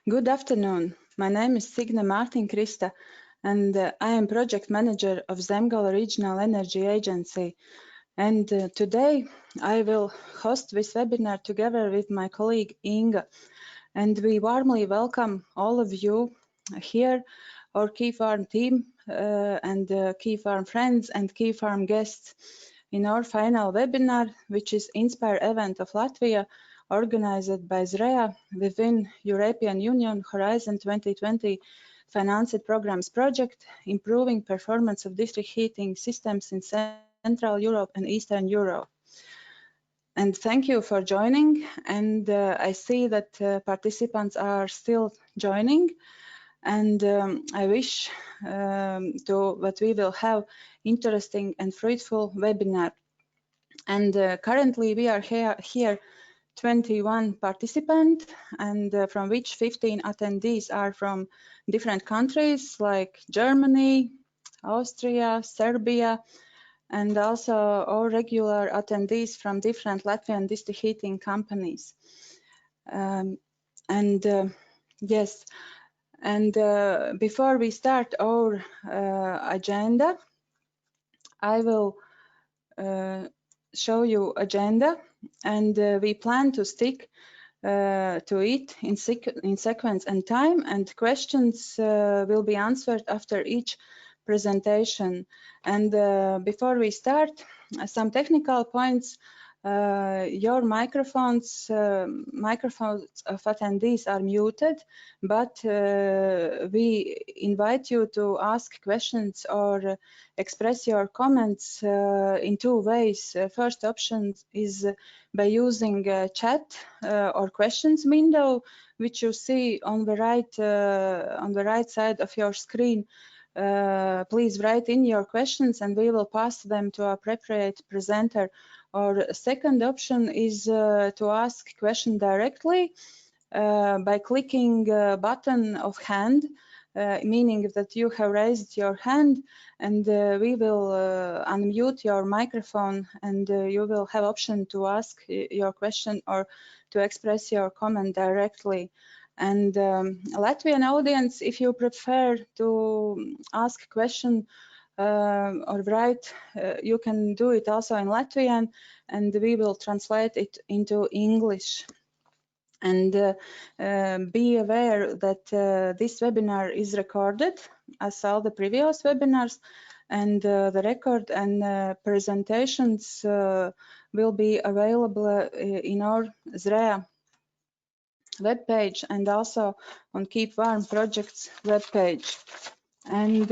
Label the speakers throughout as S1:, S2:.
S1: Good afternoon. My name is Signe Mārtiņkrista, and I am project manager of Zemgala Regional Energy Agency. And today I will host this webinar together with my colleague Inga. And we warmly welcome all of you here, our KeepWarm team and KeepWarm friends and KeepWarm guests in our final webinar, which is Inspire Event of Latvia, organized by ZREA within European Union Horizon 2020 financed programs project, improving performance of district heating systems in Central Europe and Eastern Europe. And thank you for joining. And I see that participants are still joining. And I wish that we will have interesting and fruitful webinar. And currently we are here 21 participants, and from which 15 attendees are from different countries like Germany, Austria, Serbia, and also all regular attendees from different Latvian district heating companies. Yes, and before we start our agenda, I will show you agenda, and we plan to stick to it in sequence and time, and questions will be answered after each presentation. And before we start, some technical points. Your microphones of attendees are muted, but we invite you to ask questions or express your comments in two ways. First option is by using chat or questions window, which you see on the right side of your screen. Please write in your questions and we will pass them to appropriate presenter. Or second option is to ask question directly by clicking button of hand, meaning that you have raised your hand, and we will unmute your microphone, and you will have option to ask your question or to express your comment directly. And Latvian audience, if you prefer to ask question or write, you can do it also in Latvian, and we will translate it into English. And be aware that this webinar is recorded, as all the previous webinars, and the record and presentations will be available in our ZREA webpage and also on KeepWarm projects webpage. And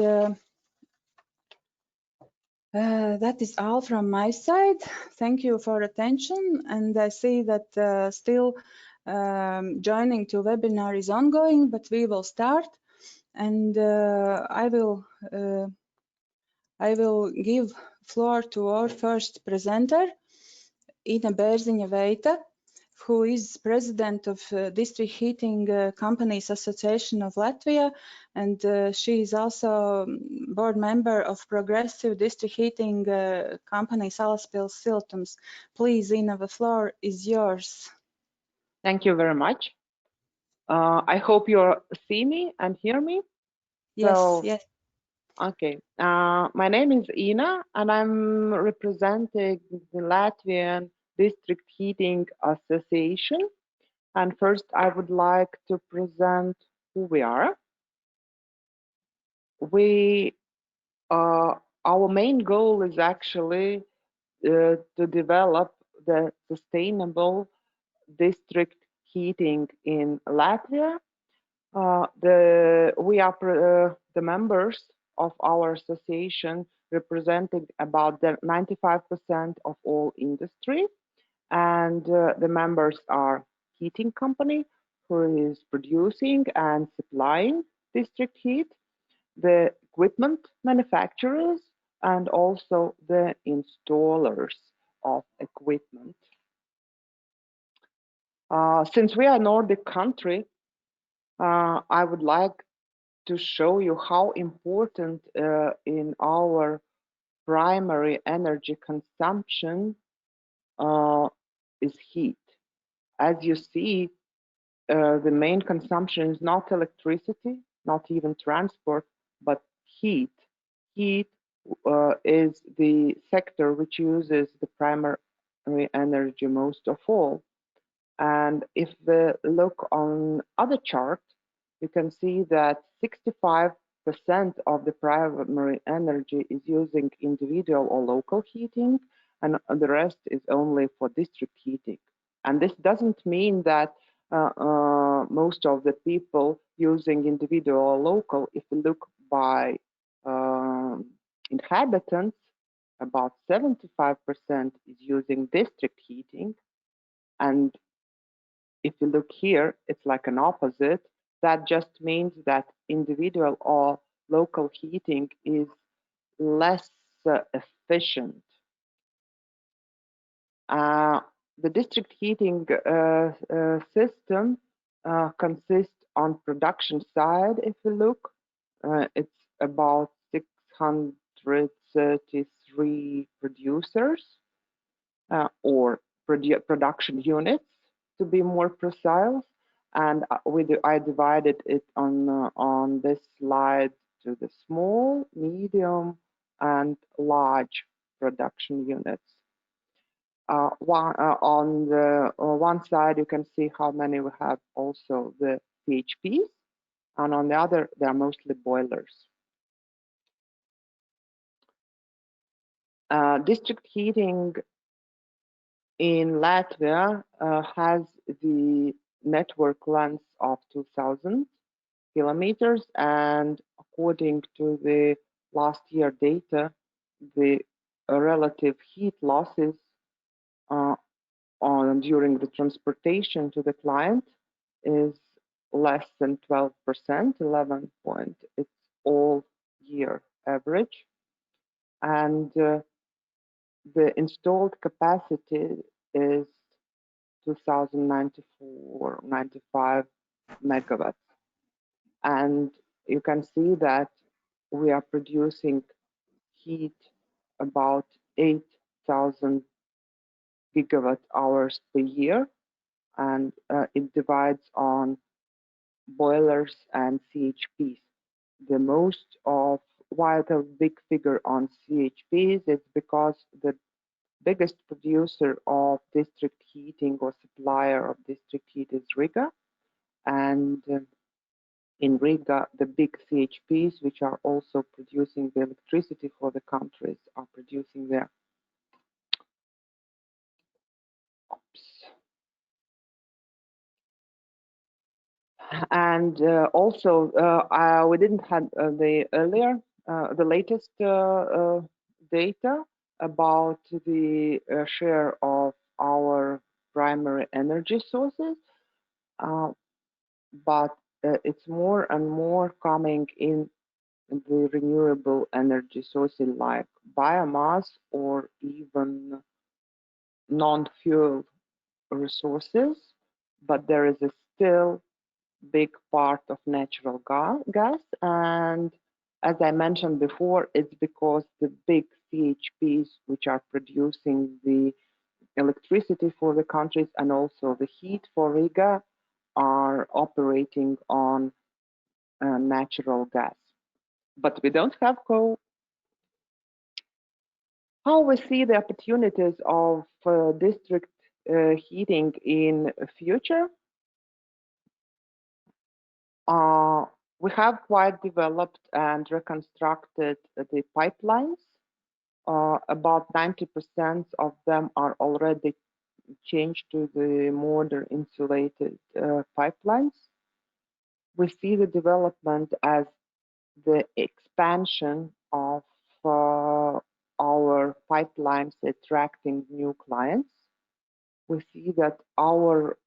S1: that is all from my side. Thank you for attention, and I see that still joining to webinar is ongoing, but we will start. And I will give floor to our first presenter, Ina Bērziņa-Veita, who is president of District Heating Companies Association of Latvia, and she is also board member of Progressive District Heating Company Salaspils Siltums. Please, Ina, the floor is yours.
S2: Thank you very much. I hope you see me and hear me.
S1: Yes, yes.
S2: Okay. My name is Ina, and I'm representing the Latvian District Heating Association. And first, I would like to present who we are. Our main goal is actually to develop the sustainable district heating in Latvia. We are the members of our association representing about the 95% of all industry, and the members are heating company who is producing and supplying district heat, the equipment manufacturers, and also the installers of equipment. Since we are a Nordic country, I would like to show you how important in our primary energy consumption is heat. As you see, the main consumption is not electricity, not even transport, but heat. Heat is the sector which uses the primary energy most of all. And if we look on other chart, you can see that 65% of the primary energy is using individual or local heating, and the rest is only for district heating. And this doesn't mean that most of the people using individual or local. If you look by inhabitants, about 75% is using district heating. And if you look here, it's like an opposite. That just means that individual or local heating is less efficient. The district heating system consists on production side. If you look, it's about 633 producers or production units, to be more precise. And I divided it on this slide to the small, medium, and large production units. On the one side, you can see how many we have also the CHPs, and on the other, they are mostly boilers. District heating in Latvia has the network length of 2,000 kilometers, and according to the last year data, the relative heat losses during the transportation to the client is less than 12%, 11 point. It's all year average, and the installed capacity is 2,094-95 megawatts. And you can see that we are producing heat about 8,000 gigawatt hours per year, and it divides on boilers and CHPs. The most of why the big figure on CHPs is because the biggest producer of district heating or supplier of district heat is Riga, and in Riga, the big CHPs, which are also producing the electricity for the countries, are producing there. And also, we didn't have the latest data about the share of our primary energy sources, but it's more and more coming in the renewable energy sources like biomass or even non-fuel resources, but there is a still big part of natural gas. And as I mentioned before, it's because the big CHPs, which are producing the electricity for the countries and also the heat for Riga, are operating on natural gas. But we don't have coal. How we see the opportunities of district heating in future? We have quite developed and reconstructed the pipelines. About 90% of them are already changed to the modern insulated pipelines. We see the development as the expansion of our pipelines attracting new clients. We see that our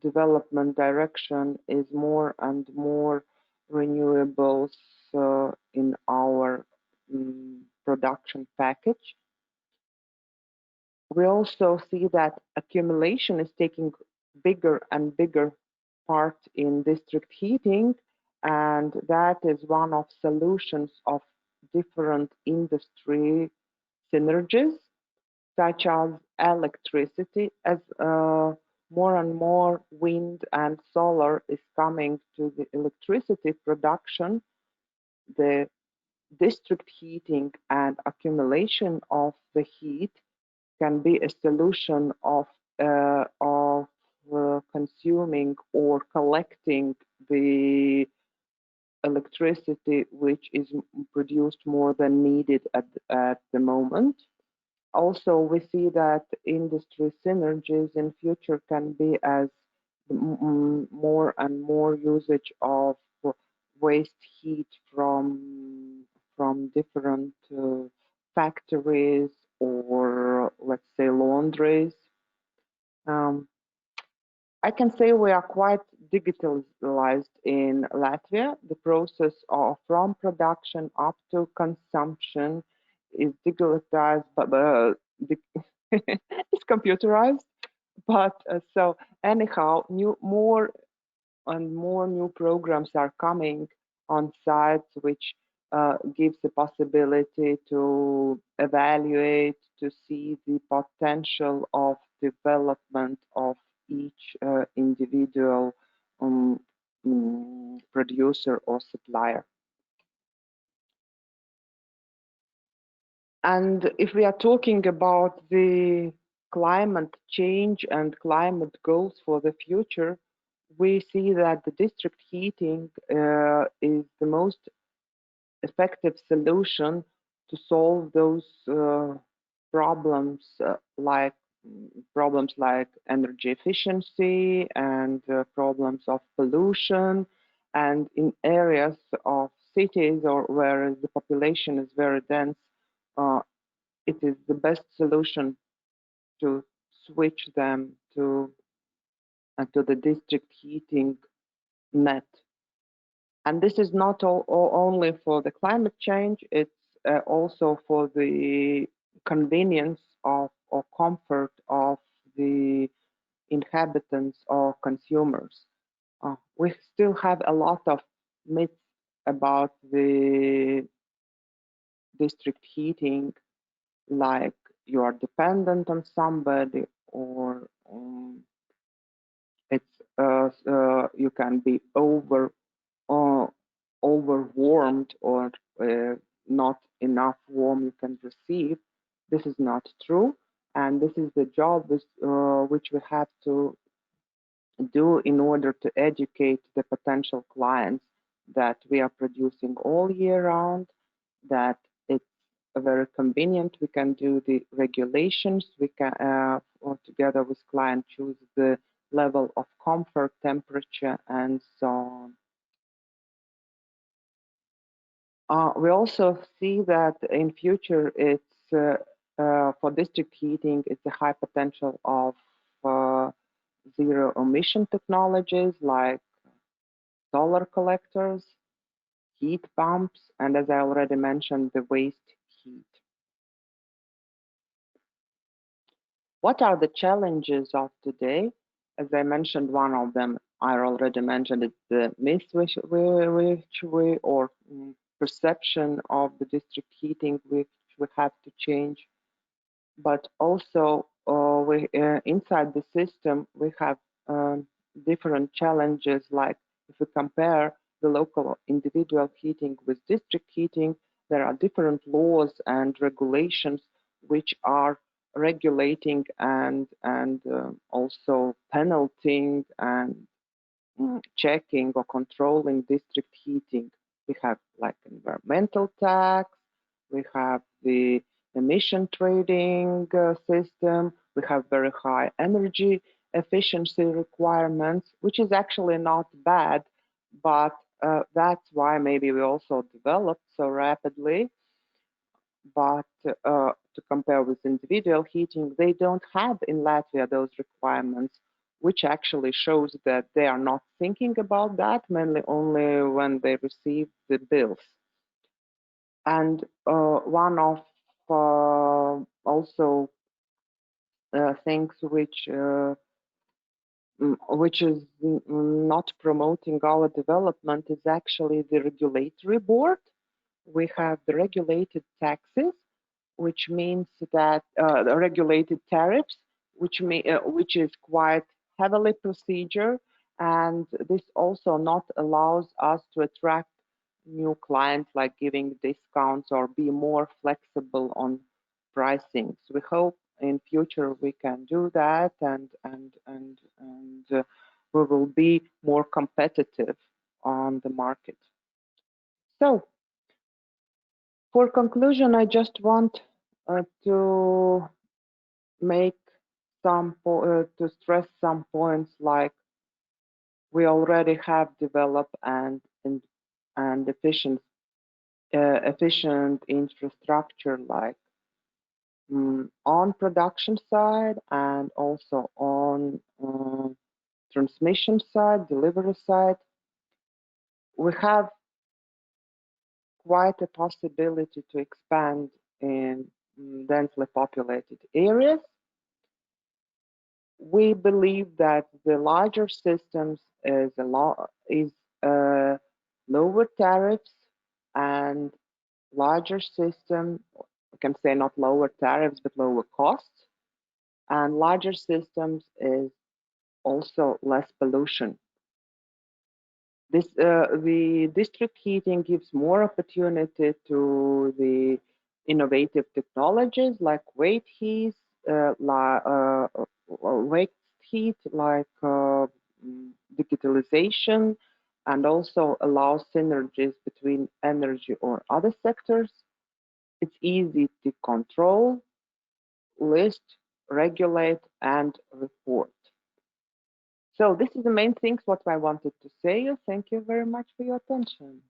S2: development direction is more and more renewables in our production package. We also see that accumulation is taking bigger and bigger part in district heating, and that is one of solutions of different industry synergies, such as electricity as more and more wind and solar is coming to the electricity production, the district heating and accumulation of the heat can be a solution of consuming or collecting the electricity which is produced more than needed at the moment. Also, we see that industry synergies in future can be as more and more usage of waste heat from different factories or let's say laundries. Um, I can say we are quite digitalized in Latvia. The process of from production up to consumption is digitalized, but it's computerized. But so anyhow, more and more new programs are coming on sites, which gives the possibility to evaluate, to see the potential of development of each individual producer or supplier. And if we are talking about the climate change and climate goals for the future, we see that the district heating is the most effective solution to solve those problems like energy efficiency and problems of pollution, and in areas of cities or where the population is very dense, it is the best solution to switch them to the district heating net. And this is not only for the climate change, it's also for the convenience of or comfort of the inhabitants or consumers. We still have a lot of myths about the district heating, like you are dependent on somebody, or you can be overwarmed, or not enough warm you can receive. This is not true, and this is the job which we have to do in order to educate the potential clients that we are producing all year round, that it's very convenient. We can do the regulations. We can, or together with client, choose the level of comfort, temperature, and so on. We also see that in future it's for district heating, it's a high potential of zero emission technologies like solar collectors, heat pumps, and as I already mentioned, the waste heat. What are the challenges of today? As I mentioned, one of them I already mentioned, it's the myth which we or perception of the district heating which we have to change. But also inside the system we have different challenges, like if we compare the local individual heating with district heating, there are different laws and regulations which are regulating and also penaltying and checking or controlling district heating. We have like environmental tax, we have the emission trading system, we have very high energy efficiency requirements, which is actually not bad, but that's why maybe we also developed so rapidly. But to compare with individual heating, they don't have in Latvia those requirements, which actually shows that they are not thinking about that, mainly only when they receive the bills. And one of also things which is not promoting our development is actually the regulatory board. We have the regulated taxes, which means that the regulated tariffs, which is quite heavily procedure, and this also not allows us to attract new clients, like giving discounts or be more flexible on pricing. So we hope in future we can do that, and we will be more competitive on the market. So for conclusion, I just want to make to stress some points, like we already have developed and efficient infrastructure, like on production side and also on transmission side, delivery side. We have quite a possibility to expand in densely populated areas. We believe that the larger systems is lower tariffs, and larger system, I can say not lower tariffs, but lower costs. And larger systems is also less pollution. The district heating gives more opportunity to the innovative technologies like waste heat, like digitalization, and also allows synergies between energy or other sectors. It's easy to control, list, regulate, and report. So this is the main things what I wanted to say. Thank you very much for your attention.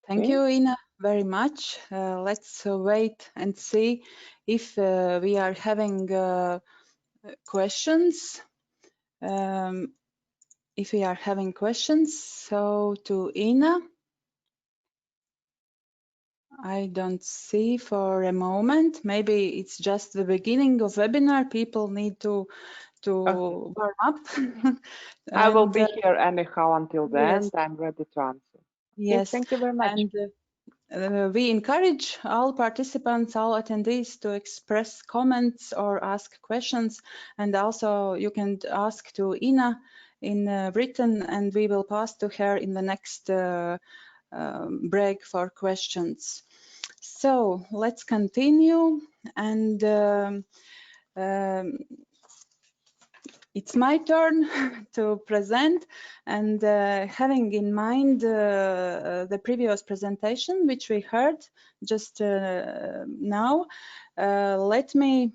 S1: Thank you, Ina, very much. Let's wait and see if we are having questions. If we are having questions, so to Ina. I don't see for a moment. Maybe it's just the beginning of webinar. People need to warm up.
S2: I will be here anyhow until the end. I'm ready to answer.
S1: Yes.
S2: Okay, thank you very much.
S1: And we encourage all participants, all attendees to express comments or ask questions. And also you can ask to Ina in written, and we will pass to her in the next break for questions. So let's continue, and it's my turn to present, and having in mind the previous presentation which we heard just now, let me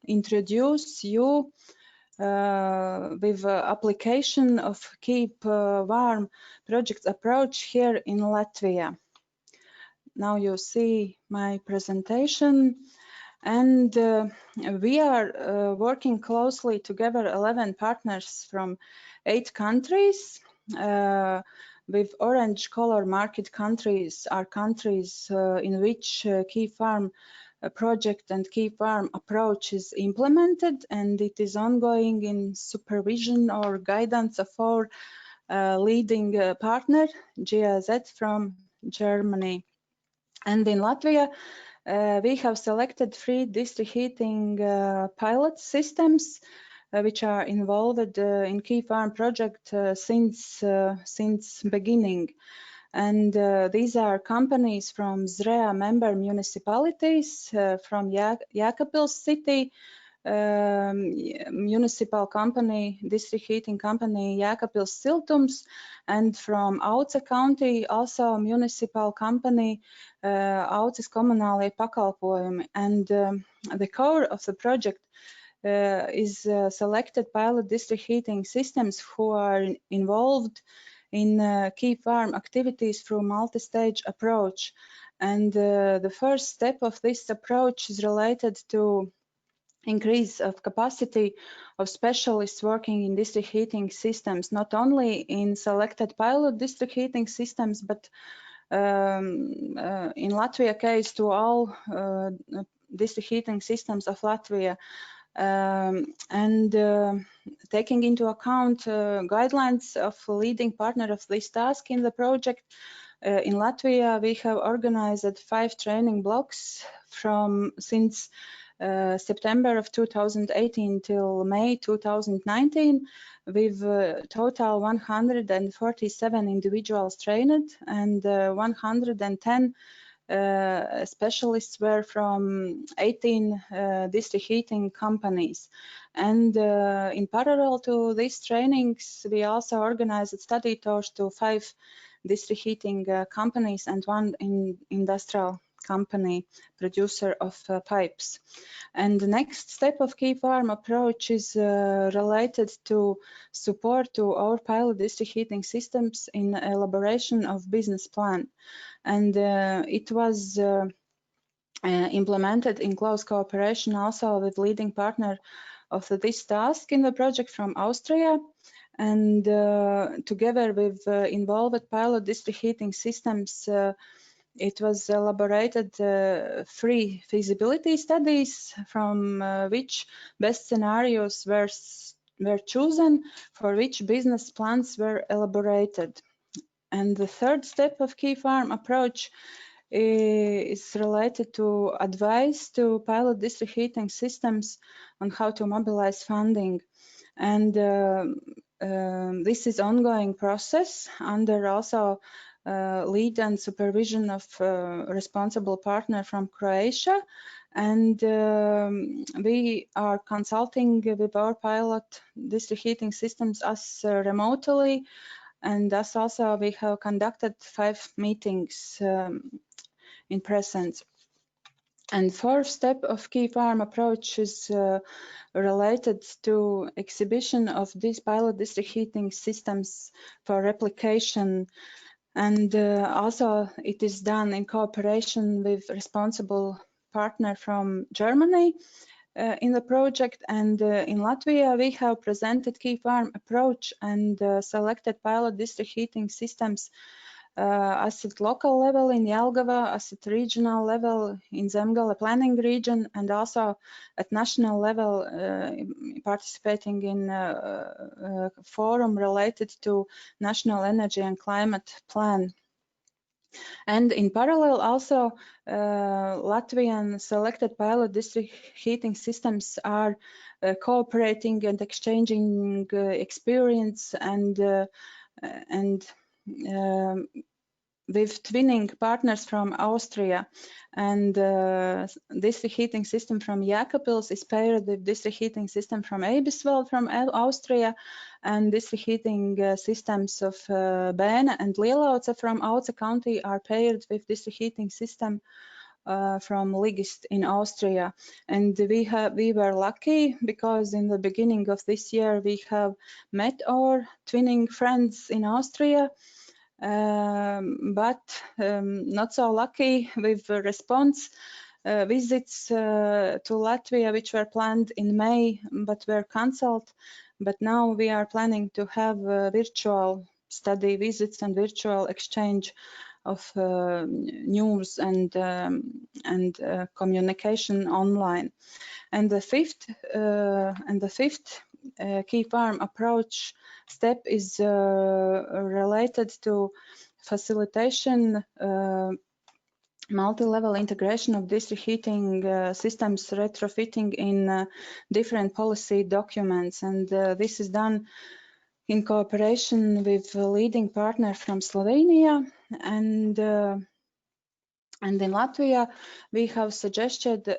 S1: introduce you with application of KeepWarm project approach here in Latvia. Now you see my presentation, and we are working closely together, 11 partners from 8 countries. With orange color marked countries are countries in which KeepWarm project and KeepWarm approach is implemented, and it is ongoing in supervision or guidance of our leading partner, GIZ from Germany. And in Latvia, we have selected 3 district heating pilot systems which are involved in KeepWarm project since beginning. And these are companies from ZREA member municipalities, from Jēkabpils city, municipal company, district heating company Jēkabpils Siltums, and from Auce county, also municipal company Auces komunālie pakalpojumi. And the core of the project is selected pilot district heating systems who are involved in KeepWarm activities through multi-stage approach. And the first step of this approach is related to increase of capacity of specialists working in district heating systems, not only in selected pilot district heating systems, but in Latvia case to all district heating systems of Latvia. And taking into account guidelines of leading partner of this task in the project, in Latvia we have organized 5 training blocks since September of 2018 till May 2019, with total 147 individuals trained, and 110 specialists were from 18 district heating companies. And in parallel to these trainings, we also organized study tours to 5 district heating companies and 1 industrial company producer of pipes. And the next step of KeepWarm approach is related to support to our pilot district heating systems in elaboration of business plan. And it was implemented in close cooperation also with leading partner of this task in the project from Austria. And together with involved pilot district heating systems, it was elaborated 3 feasibility studies, from which best scenarios were chosen, for which business plans were elaborated. And the third step of KeepWarm approach is related to advice to pilot district heating systems on how to mobilize funding. And this is ongoing process under also lead and supervision of responsible partner from Croatia. And we are consulting with our pilot district heating systems as remotely, and thus also we have conducted 5 meetings in presence. And fourth step of KeepWarm approach is related to exhibition of these pilot district heating systems for replication. And also it is done in cooperation with responsible partner from Germany in the project. And in Latvia, we have presented KeepWarm approach and selected pilot district heating systems as at local level in Jelgava, as at regional level in Zemgale planning region, and also at national level participating in a forum related to national energy and climate plan. And in parallel also Latvian selected pilot district heating systems are cooperating and exchanging experience and with twinning partners from Austria. And district heating system from Jēkabpils is paired with district heating system from Eibiswald from Austria, and district heating systems of Bēne and Lielauce from Auce County are paired with district heating system from Ligist in Austria. And we were lucky because in the beginning of this year we have met our twinning friends in Austria, but not so lucky with response visits to Latvia, which were planned in May but were cancelled. But now we are planning to have virtual study visits and virtual exchange of news and communication online. And the fifth KeepWarm approach step is related to facilitation multi-level integration of district heating systems retrofitting in different policy documents. And this is done in cooperation with a leading partner from Slovenia. And in Latvia, we have suggested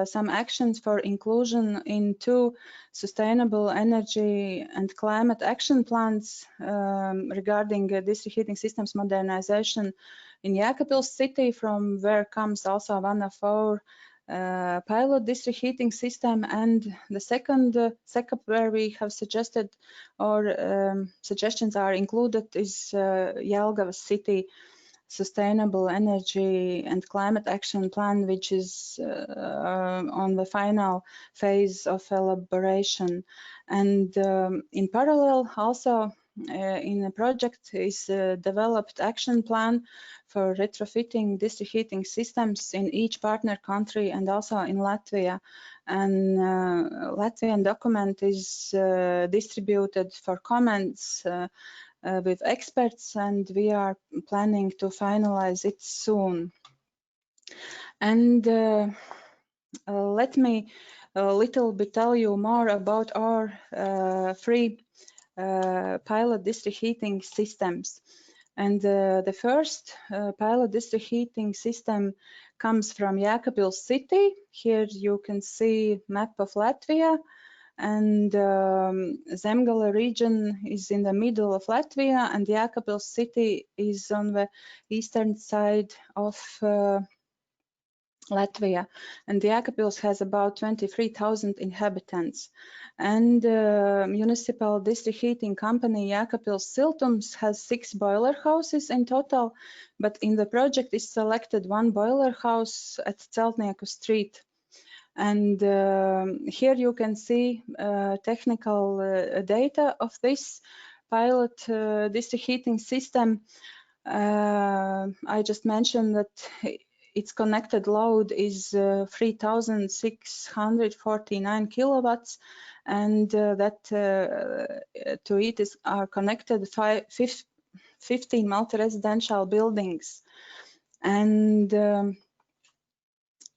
S1: some actions for inclusion in 2 sustainable energy and climate action plans regarding district heating systems modernization in Jēkabpils city, from where comes also one of our pilot district heating system. And the second where we have suggested, or suggestions are included, is Jelgava city sustainable energy and climate action plan, which is on the final phase of elaboration. And in parallel also in the project is developed action plan for retrofitting district heating systems in each partner country and also in Latvia. And Latvian document is distributed for comments with experts, and we are planning to finalize it soon. And Let me a little bit tell you more about our three pilot district heating systems. And the first pilot district heating system comes from Jēkabpils city. Here you can see map of Latvia, and Zemgale region is in the middle of Latvia, and Jēkabpils city is on the eastern side of Latvia, and Jēkabpils has about 23,000 inhabitants. And municipal district heating company Salaspils Siltums has 6 boiler houses in total, but in the project is selected 1 boiler house at Celtnieku Street. And here you can see technical data of this pilot district heating system. I just mentioned that its connected load is 3,649 kilowatts, and that to it are connected 15 multi-residential buildings. And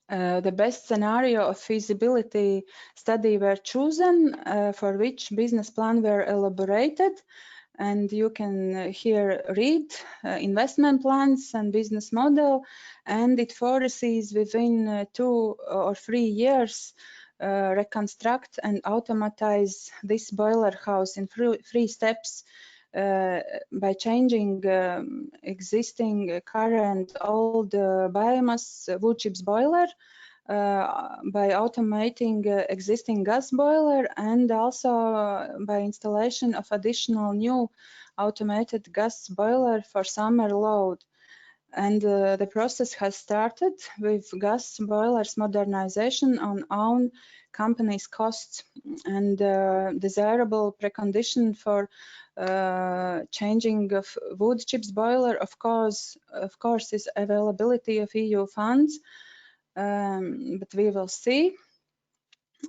S1: the best scenario of feasibility study were chosen, for which business plan were elaborated. And you can here read investment plans and business model, and it foresees within 2 or 3 years reconstruct and automatize this boiler house in 3 steps by changing existing current old biomass wood chips boiler, by automating existing gas boiler, and also by installation of additional new automated gas boiler for summer load. And the process has started with gas boilers modernization on own company's costs, and desirable precondition for changing of wood chips boiler, of course, is availability of EU funds. But we will see.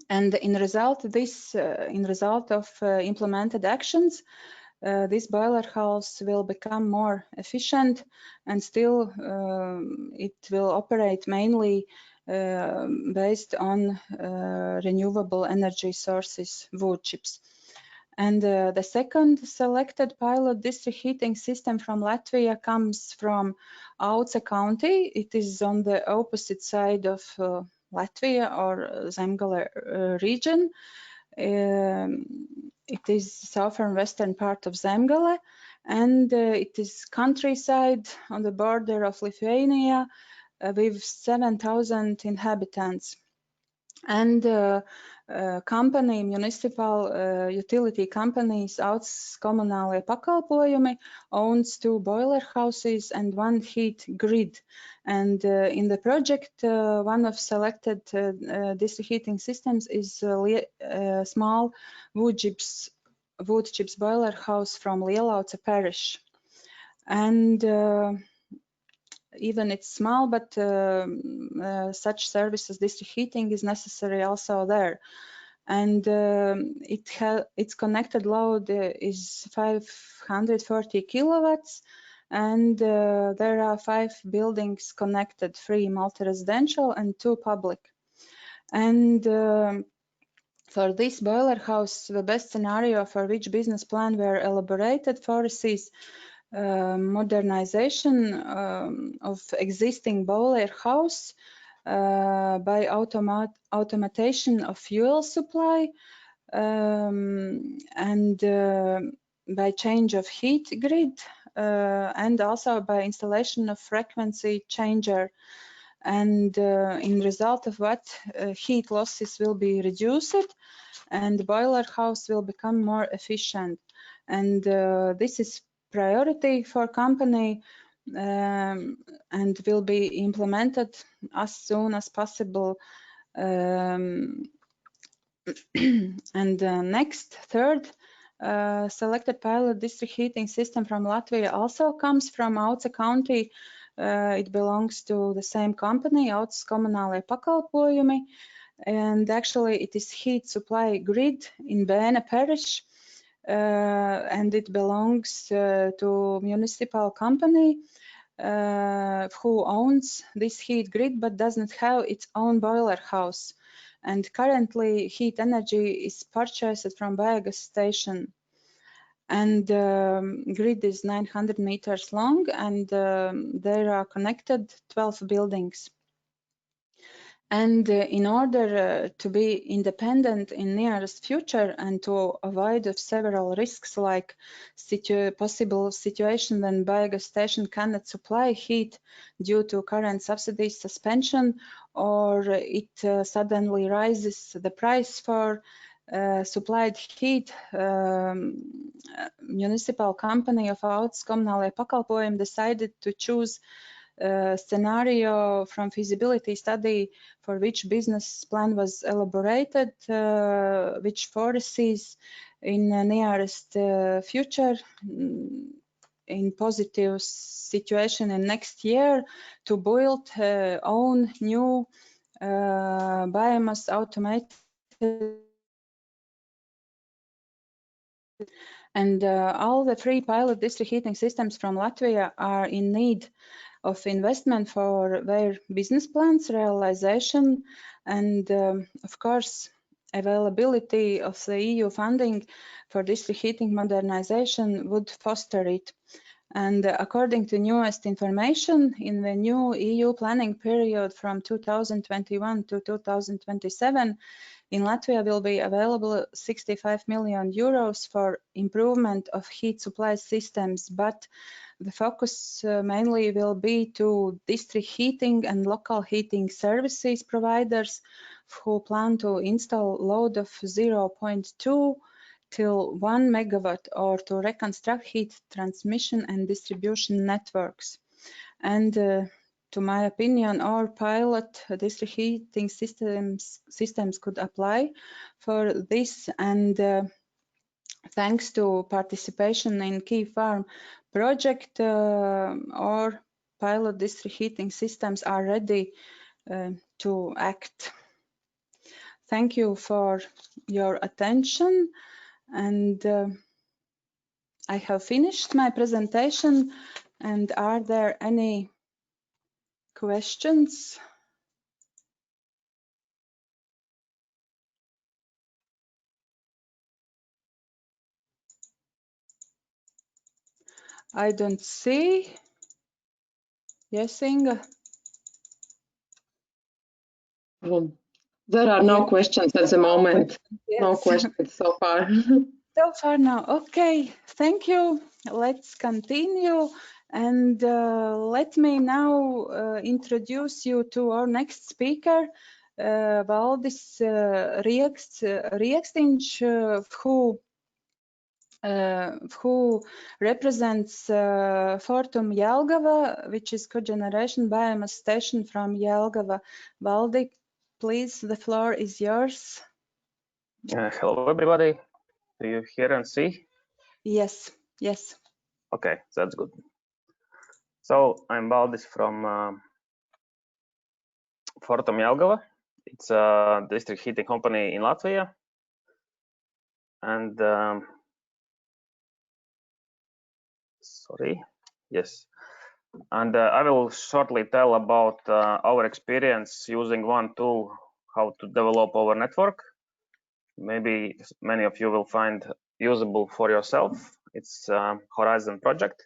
S1: And in result of implemented actions, this boiler house will become more efficient, and still it will operate mainly based on renewable energy sources, wood chips. And the second selected pilot district heating system from Latvia comes from Auce County. It is on the opposite side of Latvia, or Zemgale region. It is southern western part of Zemgale, and it is countryside on the border of Lithuania with 7,000 inhabitants. And company, municipal utility companies Auces Komunālie Pakalpojumi owns 2 boiler houses and 1 heat grid. And in the project, one of selected district heating systems is a small wood chips boiler house from Lielauce parish. And even it's small, but such service as district heating is necessary also there. And its connected load is 540 kilowatts, and there are 5 buildings connected, 3 multi-residential and 2 public. And for this boiler house, the best scenario for which business plan were elaborated foresees modernization of existing boiler house by automation of fuel supply, and by change of heat grid, and also by installation of frequency changer. And in result of what heat losses will be reduced, and the boiler house will become more efficient. And this is priority for company, and will be implemented as soon as possible. And next, third selected pilot district heating system from Latvia also comes from Auce County. It belongs to the same company, Auces Komunālie Pakalpojumi, and actually it is heat supply grid in Bēne parish. And it belongs to municipal company, who owns this heat grid but doesn't have its own boiler house. And currently, heat energy is purchased from biogas station. And grid is 900 meters long, and there are connected 12 buildings. And in order to be independent in nearest future and to avoid of several risks like possible situation when biogas station cannot supply heat due to current subsidy suspension, or it suddenly rises the price for supplied heat, municipal company of Valsts komunālie pakalpojumi decided to choose scenario from feasibility study for which business plan was elaborated, which foresees in the nearest future in positive situation in next year to build own new biomass automated, and all the 3 pilot district heating systems from Latvia are in need of investment for their business plans realization, and of course availability of the EU funding for district heating modernization would foster it. And according to newest information, in the new EU planning period from 2021 to 2027, in Latvia will be available 65 million euros for improvement of heat supply systems, but the focus mainly will be to district heating and local heating services providers who plan to install load of 0.2 till 1 megawatt or to reconstruct heat transmission and distribution networks. And to my opinion, our pilot district heating systems could apply for this, and thanks to participation in KeepWarm project, our pilot district heating systems are ready to act. Thank you for your attention, and I have finished my presentation. And are there any questions? I don't see. Yes, Inga?
S3: There are no questions at the moment.
S1: Yes.
S3: No questions so far.
S1: So far, no. Okay, thank you. Let's continue. And let me now introduce you to our next speaker, Valdis Rieksniņš, who represents Fortum Jelgava, which is cogeneration biomass station from Jelgava. Valdi, please, the floor is yours.
S4: Hello, everybody. Do you hear and see?
S1: Yes, yes.
S4: Okay, that's good. So I'm Valdis from Fortum Jelgava. It's a district heating company in Latvia. And And I will shortly tell about our experience using one tool, how to develop our network. Maybe many of you will find usable for yourself. It's Horizon project.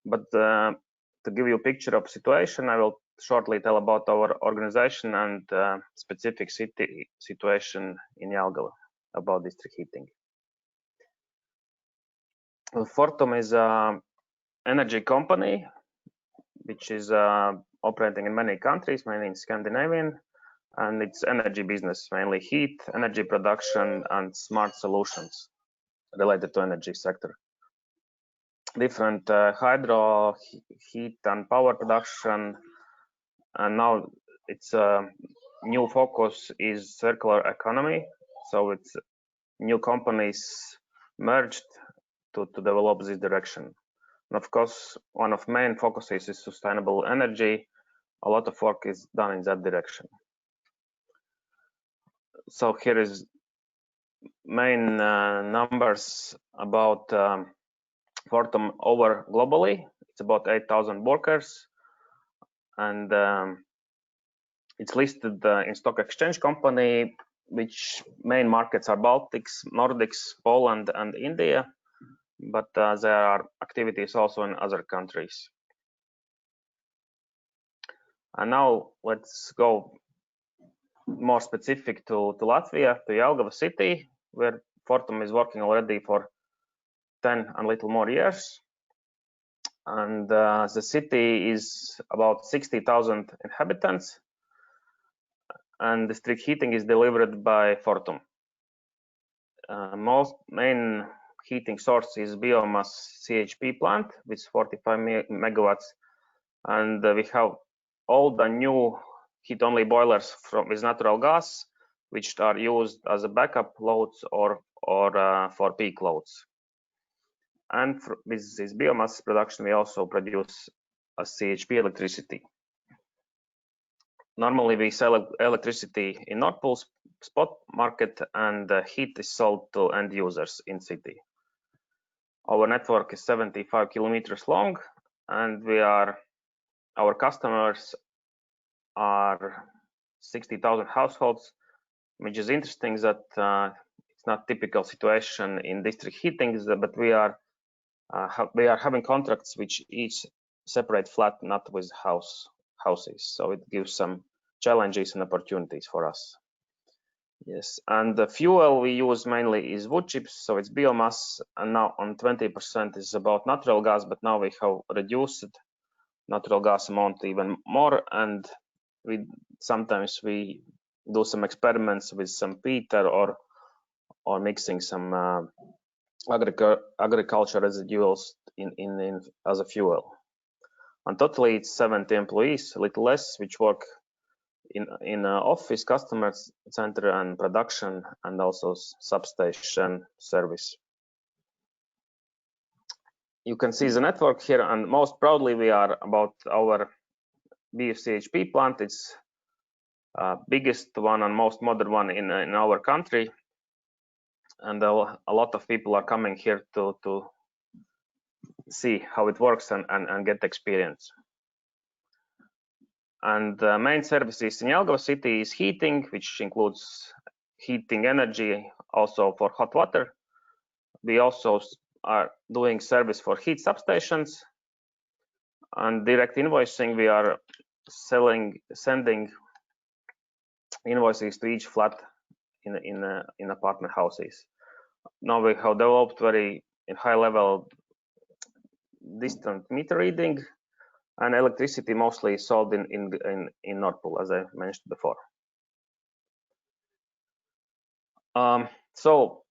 S4: But to give you a picture of situation, I will shortly tell about our organization and specific city situation in Jelgava about district heating. Fortum is an energy company which is operating in many countries, mainly in Scandinavian, and it's energy business, mainly heat, energy production, and smart solutions related to energy sector. Different hydro, heat, and power production, and now its new focus is circular economy. So it's new companies merged to develop this direction. And of course, one of main focuses is sustainable energy. A lot of work is done in that direction. So here is main numbers about Fortum over globally. It's about 8,000 workers. and it's listed in stock exchange company, which main markets are Baltics, Nordics, Poland, and India, but there are activities also in other countries. And now let's go more specific to Latvia, to Jelgava city, where Fortum is working already for 10 and little more years. And the city is about 60,000 inhabitants, and district heating is delivered by Fortum. Most main heating source is biomass CHP plant with 45 megawatts, and we have all the new heat-only boilers with natural gas, which are used as a backup loads or for peak loads. And with this biomass production, we also produce a CHP electricity. Normally, we sell electricity in Nord Pool spot market, and the heat is sold to end users in city. Our network is 75 kilometers long, and our customers are 60,000 households, which is interesting that it's not typical situation in district heating, but we are having contracts which each separate flat, not with houses. So it gives some challenges and opportunities for us. Yes, and the fuel we use mainly is wood chips, so it's biomass, and now on 20% is about natural gas, but now we have reduced natural gas amount even more, and sometimes we do some experiments with some peat or mixing some agriculture residuals in as a fuel. And totally it's 70 employees, a little less, which work in office, customer center, and production, and also substation service. You can see the network here, and most proudly we are about our BCHP plant. It's biggest one and most modern one in our country, and a lot of people are coming here to see how it works and get experience. And the main services in Jelgava city is heating, which includes heating energy also for hot water. We also are doing service for heat substations, and direct invoicing. We are sending invoices to each flat in apartment houses. Now we have developed very high level distant meter reading, and electricity mostly sold in Nord Pool, as I mentioned before. So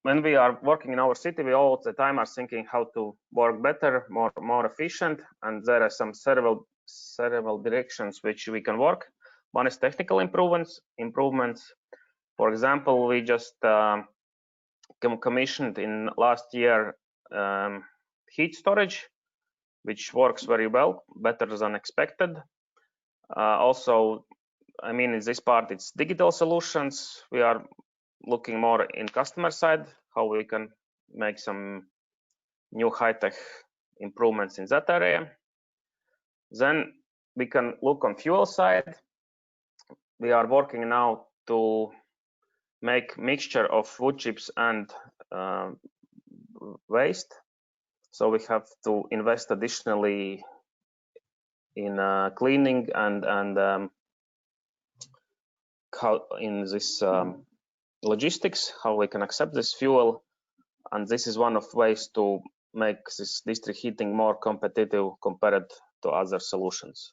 S4: when we are working in our city, we all the time are thinking how to work better, more efficient, and there are some several directions which we can work. One is technical improvements. For example, we just commissioned in last year heat storage, which works very well, better than expected. Also, I mean, in this part, it's digital solutions. We are looking more in customer side, how we can make some new high-tech improvements in that area. Then we can look on fuel side. We are working now to make mixture of wood chips and waste. So we have to invest additionally in cleaning and how in this logistics, how we can accept this fuel, and this is one of ways to make this district heating more competitive compared to other solutions.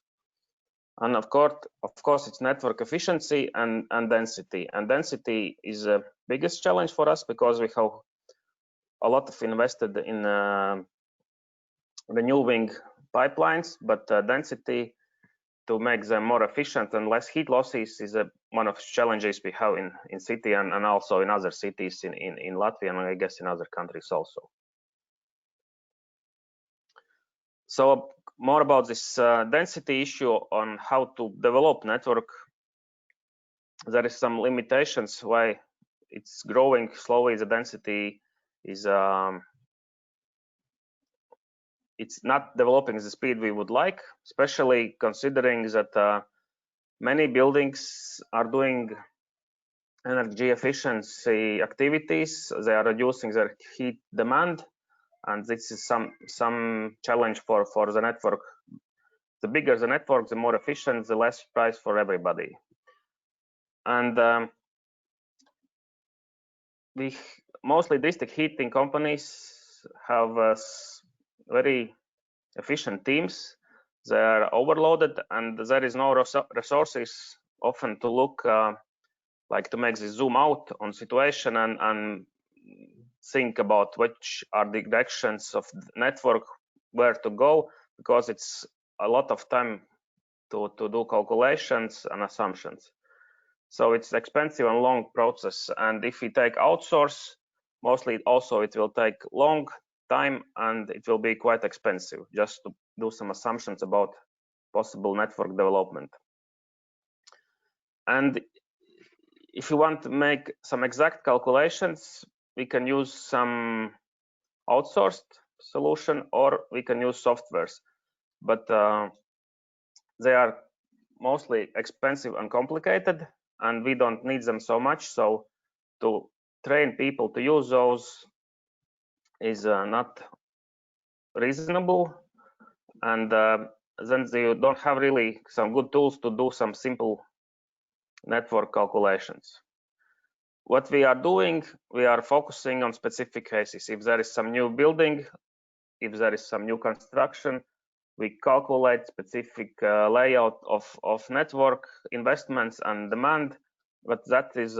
S4: And of course, it's network efficiency and density. And density is the biggest challenge for us because we have a lot of invested in renewing pipelines, but density to make them more efficient and less heat losses is one of the challenges we have in city and also in other cities in Latvia and I guess in other countries also. So more about this density issue on how to develop network. There is some limitations why it's growing slowly. The density is it's not developing the speed we would like, especially considering that many buildings are doing energy efficiency activities. They are reducing their heat demand, and this is some challenge for the network. The bigger the network, the more efficient, the less price for everybody. And we mostly district heating companies have very efficient teams. They are overloaded, and there is no resources often to look like to make this zoom out on situation and think about which are the directions of the network, where to go, because it's a lot of time to do calculations and assumptions. So it's expensive and long process. And if we take outsource, mostly also it will take long time and it will be quite expensive just to do some assumptions about possible network development. And if you want to make some exact calculations, we can use some outsourced solution or we can use softwares, but they are mostly expensive and complicated, and we don't need them so much. So to train people to use those is not reasonable, and then you don't have really some good tools to do some simple network calculations. What we are doing, we are focusing on specific cases. If there is some new building, if there is some new construction, we calculate specific layout of network investments and demand, but that is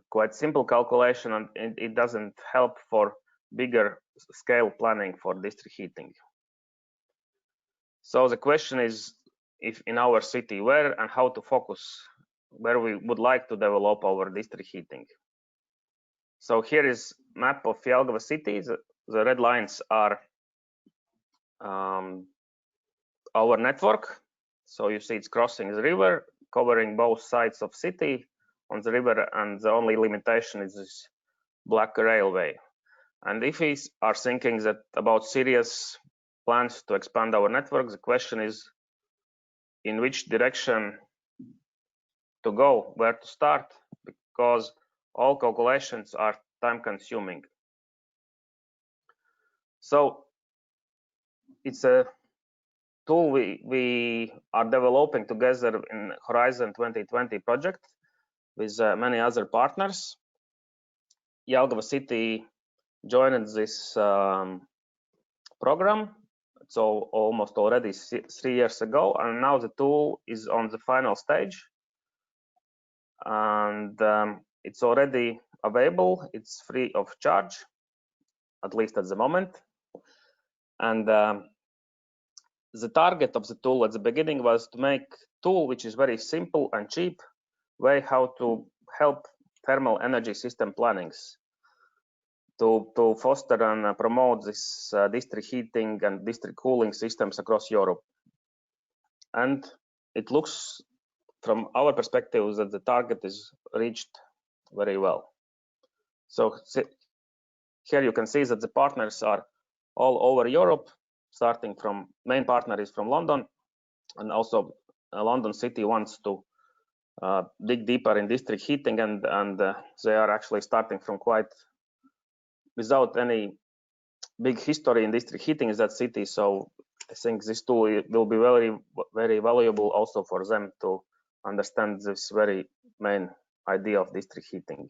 S4: quite simple calculation, and it doesn't help for bigger scale planning for district heating. So the question is, if in our city, where and how to focus, where we would like to develop our district heating. So here is map of Jelgava city. The red lines are our network. So you see it's crossing the river, covering both sides of city on the river, and the only limitation is this black railway. And if we are thinking that about serious plans to expand our network, the question is in which direction to go, where to start, because all calculations are time consuming. So it's a tool we are developing together in Horizon 2020 project with many other partners. Jelgava city joined this program, so almost already 3 years ago, and now the tool is on the final stage, and it's already available. It's free of charge, at least at the moment. And the target of the tool at the beginning was to make a tool which is very simple and cheap way how to help thermal energy system plannings to foster and promote this district heating and district cooling systems across Europe. And it looks from our perspective that the target is reached very well. So here you can see that the partners are all over Europe, starting from main partner is from London, and also London City wants to dig deeper in district heating, and they are actually starting from quite without any big history in district heating in that city. So I think this tool will be very, very valuable also for them to understand this very main idea of district heating.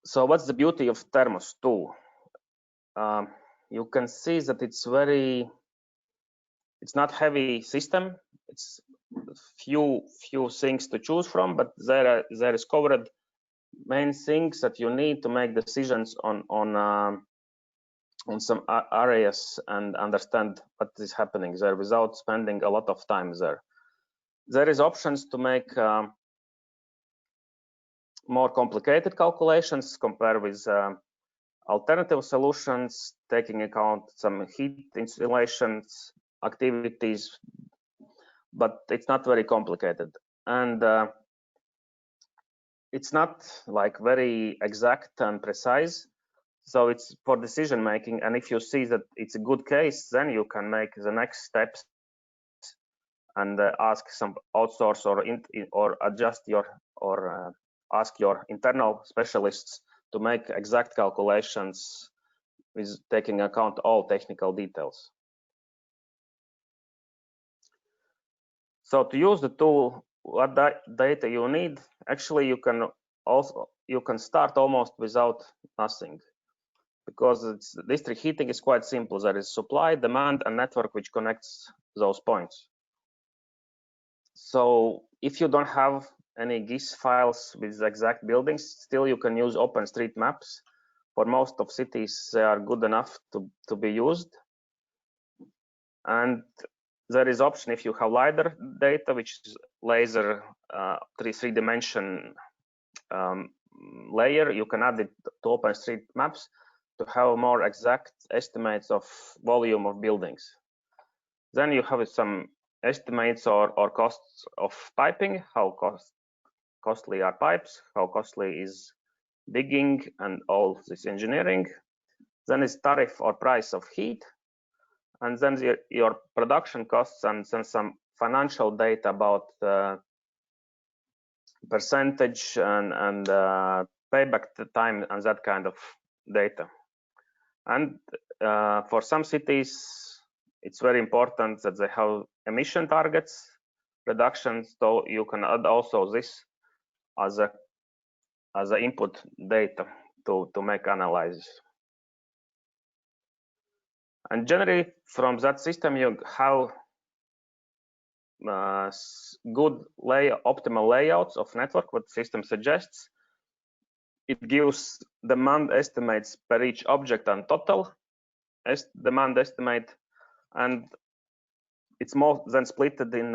S4: So what's the beauty of THERMOS tool? You can see that it's not heavy system. It's few things to choose from, but there is covered main things that you need to make decisions on some areas and understand what is happening there without spending a lot of time there. There is options to make more complicated calculations compared with alternative solutions, taking account some heat installations activities, but it's not very complicated, and it's not like very exact and precise. So it's for decision making, and if you see that it's a good case, then you can make the next steps and ask some outsource or adjust your or ask your internal specialists to make exact calculations with taking account all technical details. So to use the tool, what data you need, actually you can start almost without nothing, because district heating is quite simple. There is supply, demand, and network which connects those points. So if you don't have any GIS files with exact buildings, still you can use OpenStreetMaps. For most of cities, they are good enough to be used. And there is option if you have LiDAR data, which is laser three-dimension layer, you can add it to OpenStreetMaps to have more exact estimates of volume of buildings. Then you have some estimates or costs of piping, how costly are pipes, how costly is digging, and all this engineering. Then is tariff or price of heat, and then your production costs, and then some financial data about percentage and payback time and that kind of data. And for some cities, it's very important that they have emission targets reductions, so you can add also this as a input data to make analysis. And generally from that system you have good optimal layouts of network what system suggests. It gives demand estimates per each object and total demand estimate, and it's more than split in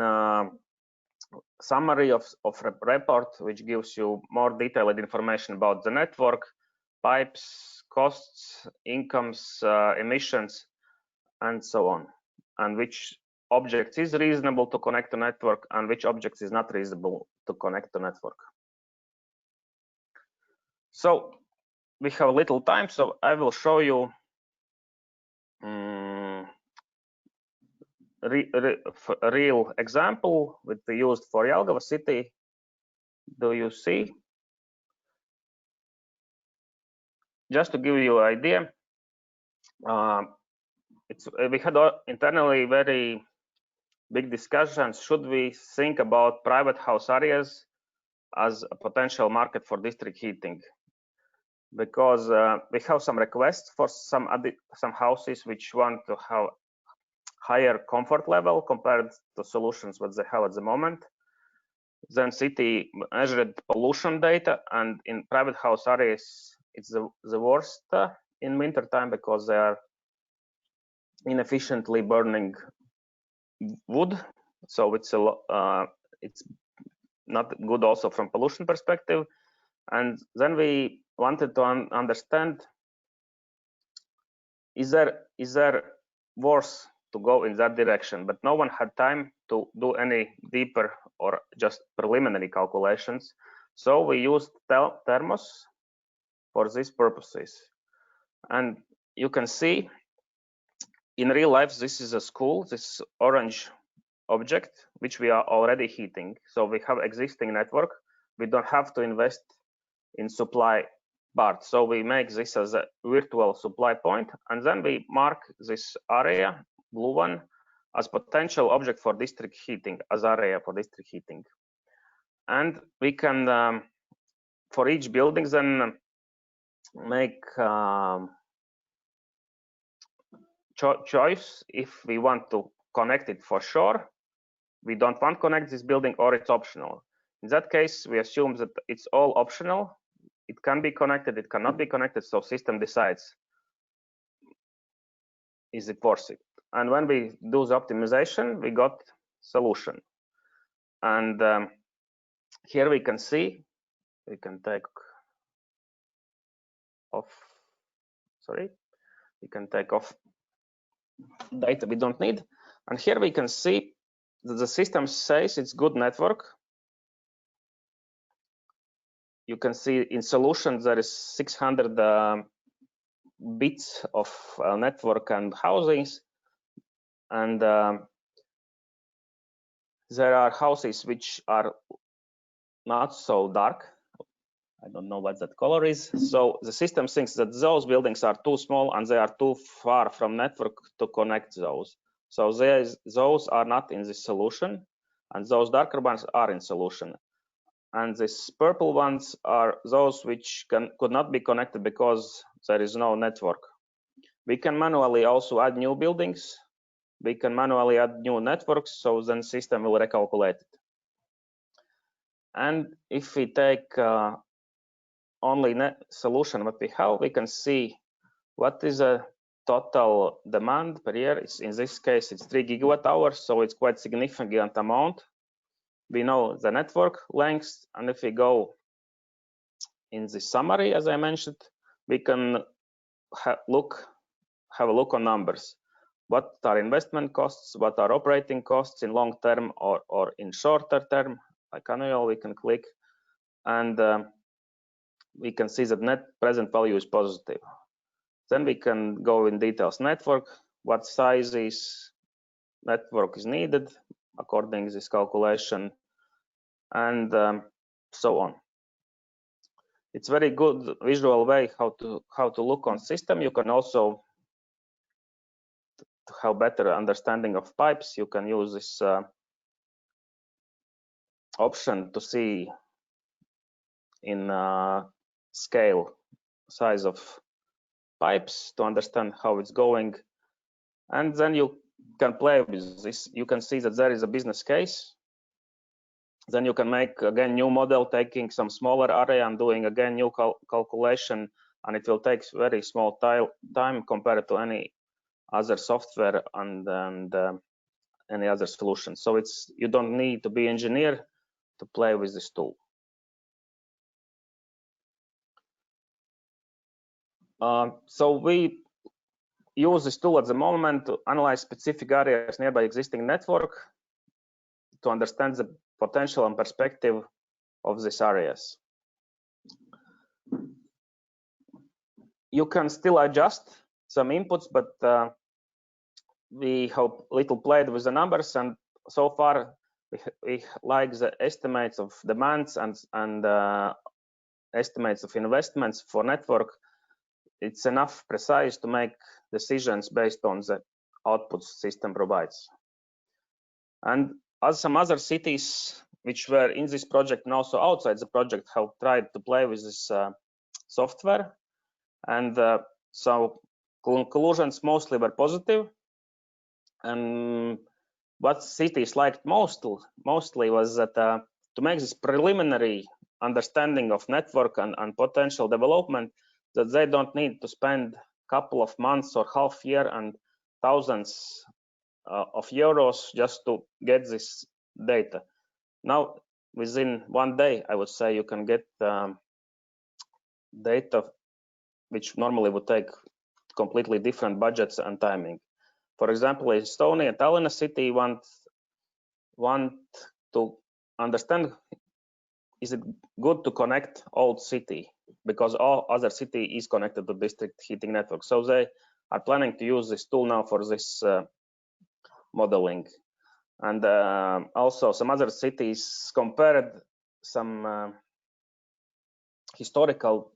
S4: summary of report, which gives you more detailed information about the network, pipes, costs, incomes, emissions, and so on, and which objects is reasonable to connect to network and which objects is not reasonable to connect to network. So we have little time, so I will show you a real example which we used for Jelgava city. Do you see? Just to give you an idea, we had internally very big discussions. Should we think about private house areas as a potential market for district heating? Because we have some requests for some houses which want to have higher comfort level compared to solutions what they have at the moment. Then city measured pollution data, and in private house areas it's the worst in winter time because they are inefficiently burning wood, so it's not good also from pollution perspective. And then we wanted to understand, is there worse to go in that direction? But no one had time to do any deeper or just preliminary calculations, so we used THERMOS for these purposes. And you can see in real life this is a school, this orange object which we are already heating, so we have existing network, we don't have to invest in supply part, so we make this as a virtual supply point, and then we mark this area, blue one, as potential object for district heating, as area for district heating. And we can for each building then make choice if we want to connect it for sure, we don't want to connect this building, or it's optional. In that case, we assume that it's all optional. It can be connected, it cannot be connected, so system decides, is it worth it? And when we do the optimization, we got solution. And here we can see, we can take off, sorry, we can take off data we don't need. And here we can see that the system says it's good network. You can see in solutions there is 600 bits of network and housings, and there are houses which are not so dark. I don't know what that color is. So the system thinks that those buildings are too small and they are too far from network to connect those. So those are not in this solution, and those darker ones are in solution. And these purple ones are those which could not be connected because there is no network. We can manually also add new buildings. We can manually add new networks, so then system will recalculate it. And if we take only net solution what we have, we can see what is a total demand per year. In this case, it's 3 gigawatt hours, so it's quite significant amount. We know the network length, and if we go in the summary, as I mentioned, we can have a look on numbers. What are investment costs? What are operating costs in long term or in shorter term? Like annual, we can click, and we can see that net present value is positive. Then we can go in details network, what sizes network is needed according to this calculation, and so on. It's very good visual way how to look on system. You can also, to have better understanding of pipes, you can use this option to see in scale size of pipes to understand how it's going, and then you can play with this. You can see that there is a business case. Then you can make again new model, taking some smaller area and doing again new calculation, and it will take very small time compared to any other software and any other solution. So you don't need to be engineer to play with this tool. So we use this tool at the moment to analyze specific areas nearby existing network to understand the potential and perspective of these areas. You can still adjust some inputs, but we have little played with the numbers, and so far we like the estimates of demands and estimates of investments for network. It's enough precise to make decisions based on the outputs system provides. And as some other cities which were in this project and also outside the project have tried to play with this software, and so conclusions mostly were positive. And what cities liked mostly was that to make this preliminary understanding of network and potential development, that they don't need to spend a couple of months or half year and thousands of euros just to get this data. Now, within one day, I would say you can get data which normally would take completely different budgets and timing. For example, Estonia, Tallinn city want to understand, is it good to connect old city, because all other city is connected to district heating network. So they are planning to use this tool now for this modeling. And also some other cities compared some historical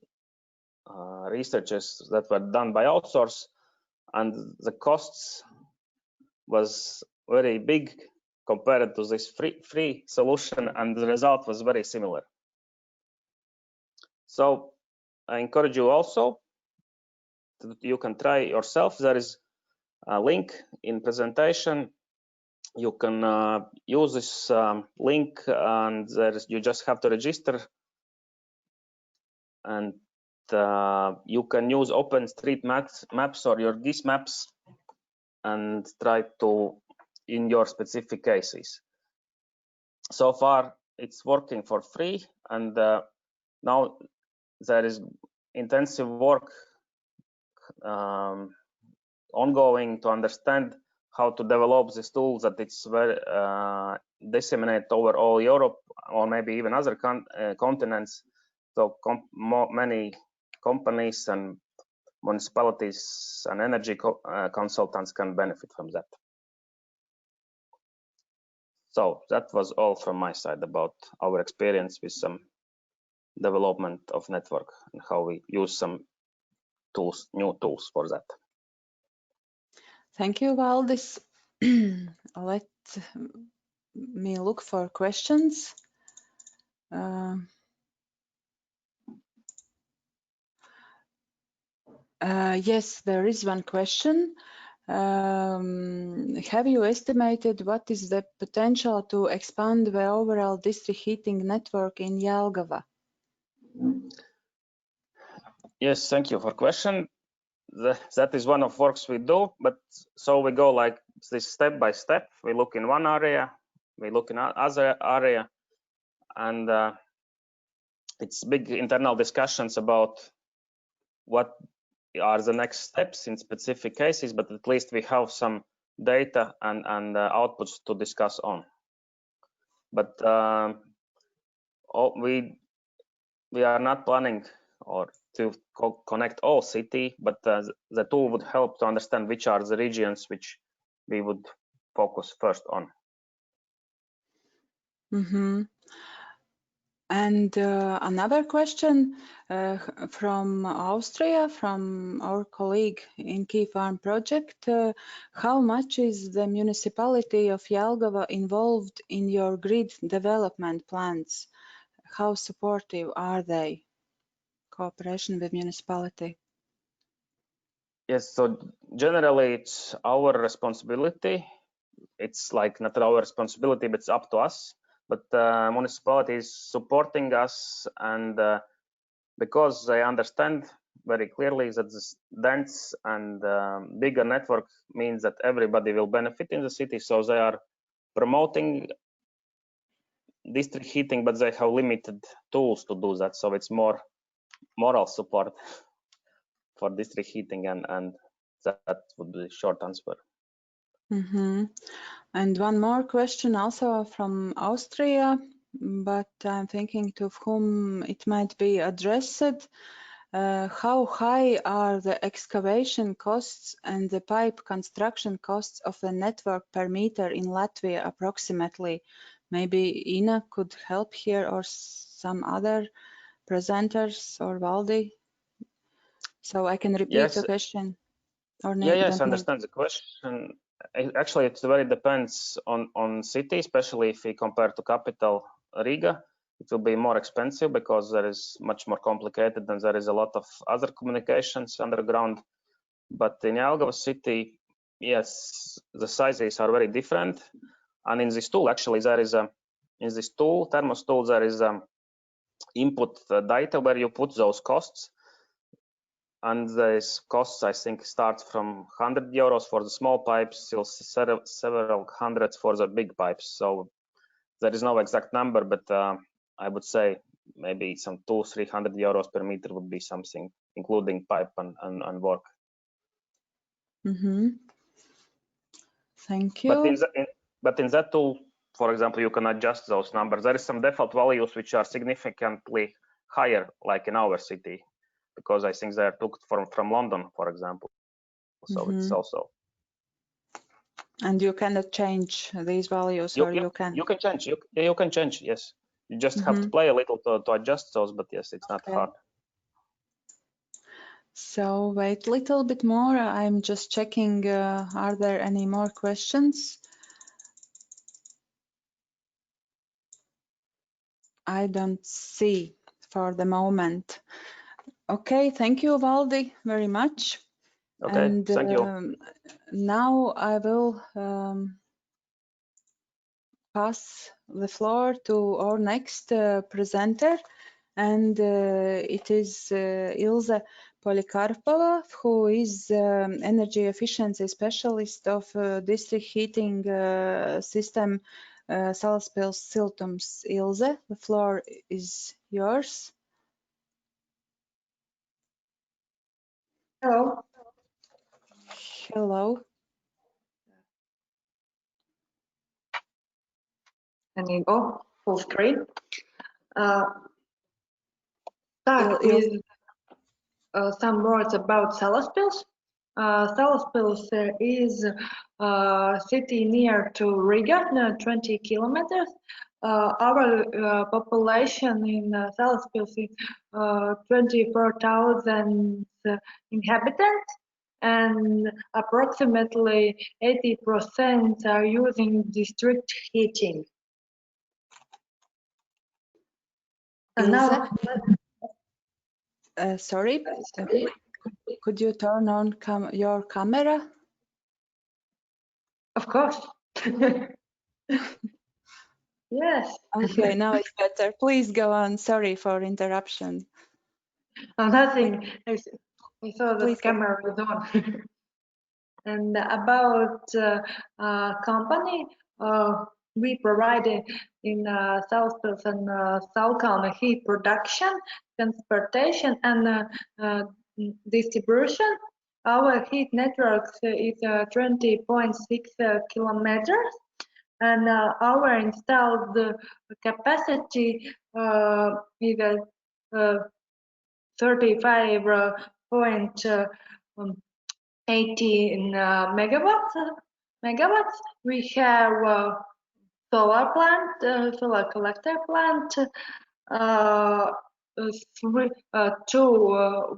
S4: researches that were done by outsource, and the costs was very big compared to this free solution, and the result was very similar. So I encourage you also that you can try yourself. There is a link in presentation. You can use this link, and you just have to register, and you can use OpenStreetMaps or your GIS maps and try to in your specific cases. So far it's working for free, and now there is intensive work ongoing to understand how to develop this tool that it's very disseminate over all Europe or maybe even other continents. So many companies and municipalities and energy consultants can benefit from that. So that was all from my side about our experience with some development of network and how we use some tools, new tools for that.
S1: Thank you, Valdis. Let me look for questions. Yes, there is one question. Have you estimated what is the potential to expand the overall district heating network in Jelgava?
S4: Yes, thank you for question. That is one of works we do, but so we go like this step by step. We look in one area, we look in other area, and it's big internal discussions about what are the next steps in specific cases, but at least we have some data and outputs to discuss on. But we are not planning or to connect all city, but the tool would help to understand which are the regions which we would focus first on.
S1: Mm-hmm. And another question from Austria, from our colleague in KeepWarm project. How much is the municipality of Jelgava involved in your grid development plans? How supportive are they? Cooperation with municipality.
S4: Yes, so generally it's our responsibility. It's like not our responsibility, but it's up to us. But municipality is supporting us, and because they understand very clearly that this dense and bigger network means that everybody will benefit in the city, so they are promoting district heating, but they have limited tools to do that. So it's more moral support for district heating, and that would be the short answer.
S1: Mm-hmm. And one more question also from Austria, but I'm thinking to whom it might be addressed. How high are the excavation costs and the pipe construction costs of the network per meter in Latvia approximately? Maybe Ina could help here, or some other presenters, or Valdi. So I can repeat the question. Or
S4: yes, I understand the question. Actually, it very depends on city, especially if we compare to capital Riga. It will be more expensive because there is much more complicated and there is a lot of other communications underground. But in Jelgava city, yes, the sizes are very different. And in this tool, actually, there is in this tool, THERMOS tool, there is input data where you put those costs. And these costs, I think, start from 100 euros for the small pipes till several hundreds for the big pipes. So there is no exact number, but I would say maybe some 200-300 euros per meter would be something, including pipe and work.
S1: Mm-hmm. Thank you.
S4: But in that tool, for example, you can adjust those numbers. There is some default values which are significantly higher, like in our city, because I think they are took from London, for example. So it's also.
S1: And you cannot change these values, or you can?
S4: You can change. You can change. Yes, you just have to play a little to adjust those. But yes, it's not hard.
S1: So wait a little bit more. I'm just checking. Are there any more questions? I don't see for the moment. Okay, thank you, Valdi, very much.
S4: Okay,
S1: and
S4: thank you.
S1: Now I will pass the floor to our next presenter, and it is Ilze Polikarpova, who is energy efficiency specialist of district heating system Salaspils Siltums. Ilze, the floor is yours.
S5: Hello.
S1: Hello.
S5: Can you go full screen? Start with some words about Salaspils. Salaspils is a city near to Riga, 20 kilometers. Our population in Salaspils is 24,000 inhabitants, and approximately 80% are using district heating. And now,
S1: sorry, could you turn on your camera?
S5: of course. Yes.
S1: Okay, now it's better. Please go on. Sorry for interruption.
S5: Oh, nothing. I saw the
S1: Please
S5: camera was on. And about company, we provided in Salaspils and Salkalna heat production, transportation, and distribution. Our heat network is 20.6 kilometers, and our installed capacity is 35.18 megawatts. We have solar plant, solar collector plant, two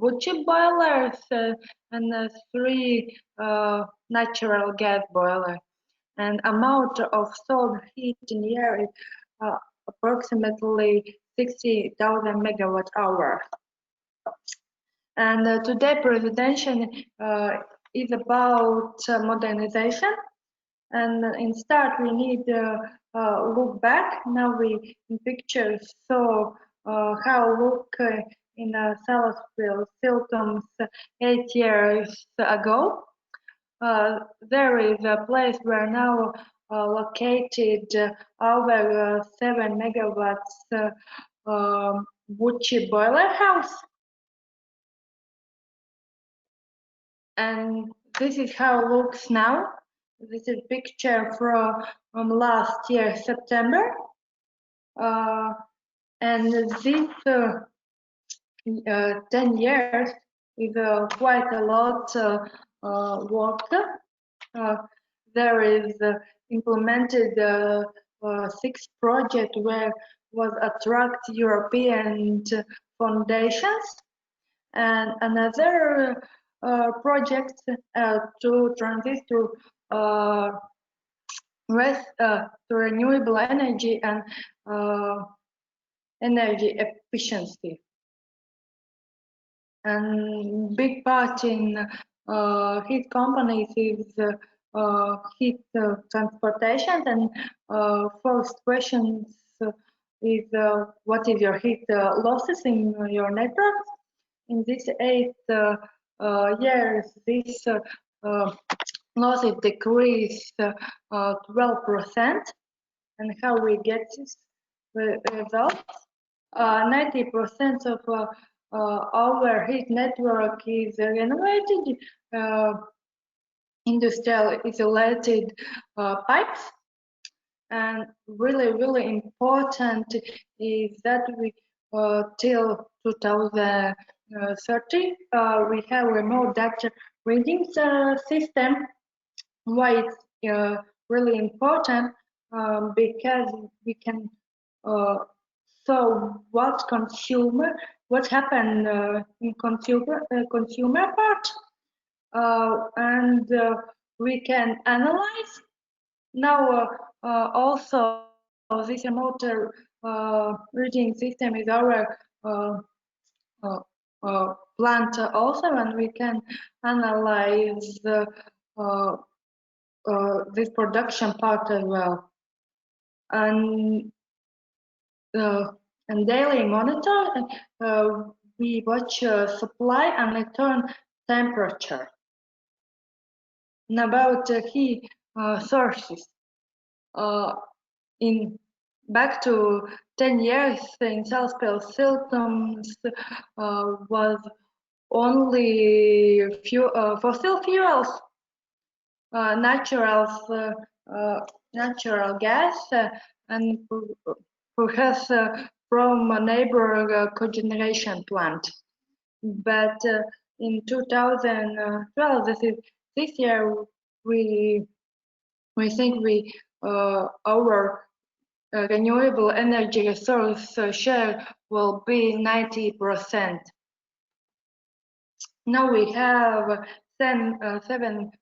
S5: wood chip boilers, and 3 natural gas boilers. And amount of solar heat in the year is approximately 60,000 megawatt hour. And today presentation is about modernization. And in start we need look back. Now we in pictures saw how look in Salaspils Siltums 8 years ago. There is a place where now located over 7 megawatts wood chip boiler house. And this is how it looks now. This is a picture from last year, September. And this 10 years is quite a lot work. There is implemented 6 projects where was attract European foundations, and another project to transit to renewable energy and energy efficiency. And big part in heat companies is heat transportation. And first question is what is your heat losses in your network? In these 8 years, this losses decreased 12%. And how we get this result? 90% of our heat network is renovated, industrial isolated pipes. And really important is that we till 2030 we have remote data reading system. Why it's really important? Because we can so what happened in consumer part, and we can analyze. Now also this remote reading system is our plant also, and we can analyze this production part as well. And daily monitor, we watch supply and return temperature. And about heat sources, in back to 10 years in Salaspils Siltums was only fossil fuels, natural gas, and perhaps from a neighbor cogeneration plant. but in 2012, this year, we think our renewable energy resource share will be 90%. Now we have 7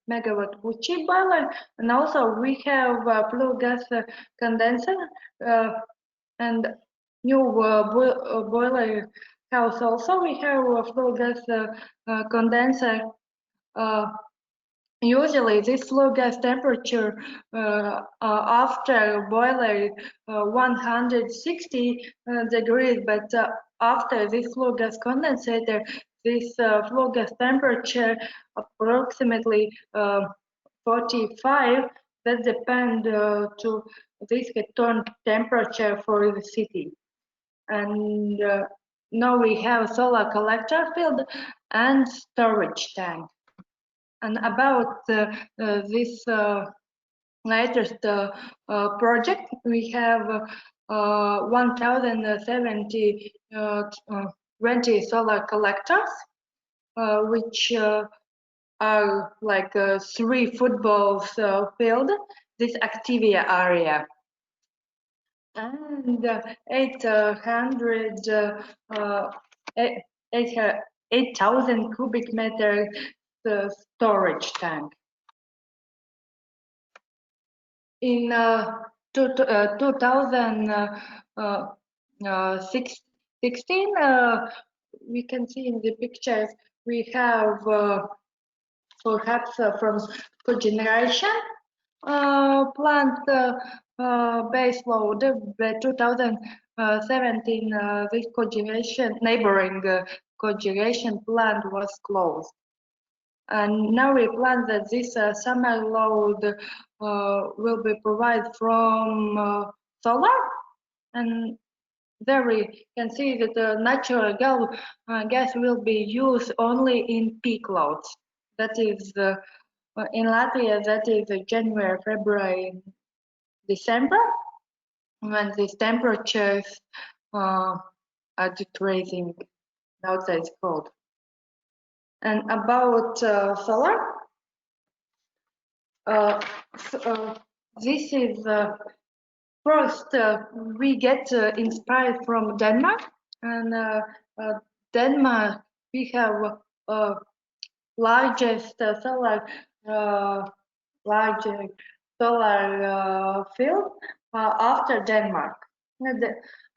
S5: megawatt Vucci boiler, and also we have flue gas condenser and new boiler house. Also we have a flue gas condenser. Usually this flue gas temperature after boiler 160 degrees, but after this flue gas condensator, this flue gas temperature approximately 45. That depends to this return temperature for the city. And now we have solar collector field and storage tank. And about this latest project, we have 1,070 20 solar collectors, which are like 3 football field, this Activia area. And 8,000 cubic meter storage tank. In 2016, we can see in the pictures we have perhaps from cogeneration plant base load. But 2017 this cogeneration neighboring cogeneration plant was closed. And now we plan that this summer load will be provided from solar, and there we can see that the natural gas will be used only in peak loads. That is in Latvia, that is January, February, December, when these temperatures are decreasing, outside it's cold. And about solar, this is first we get inspired from Denmark, and Denmark we have largest solar field after Denmark,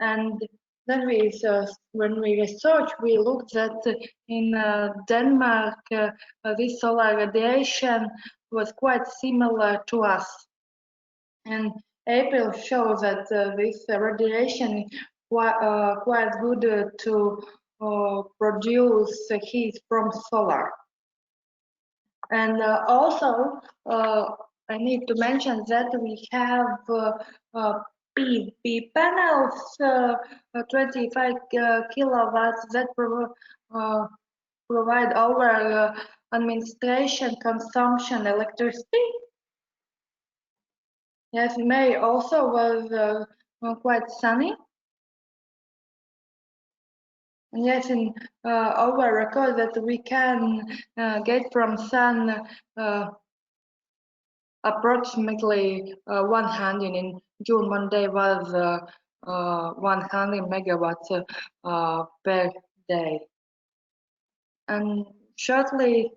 S5: and then when we researched, we looked at in Denmark this solar radiation was quite similar to us, and April shows that this radiation is quite good to produce heat from solar. And also I need to mention that we have PV panels, 25 kilowatts that provide our administration consumption electricity. Yes, May also was quite sunny. And yes, in our record that we can get from sun approximately 100 in June. One day was 100 megawatts per day. And shortly,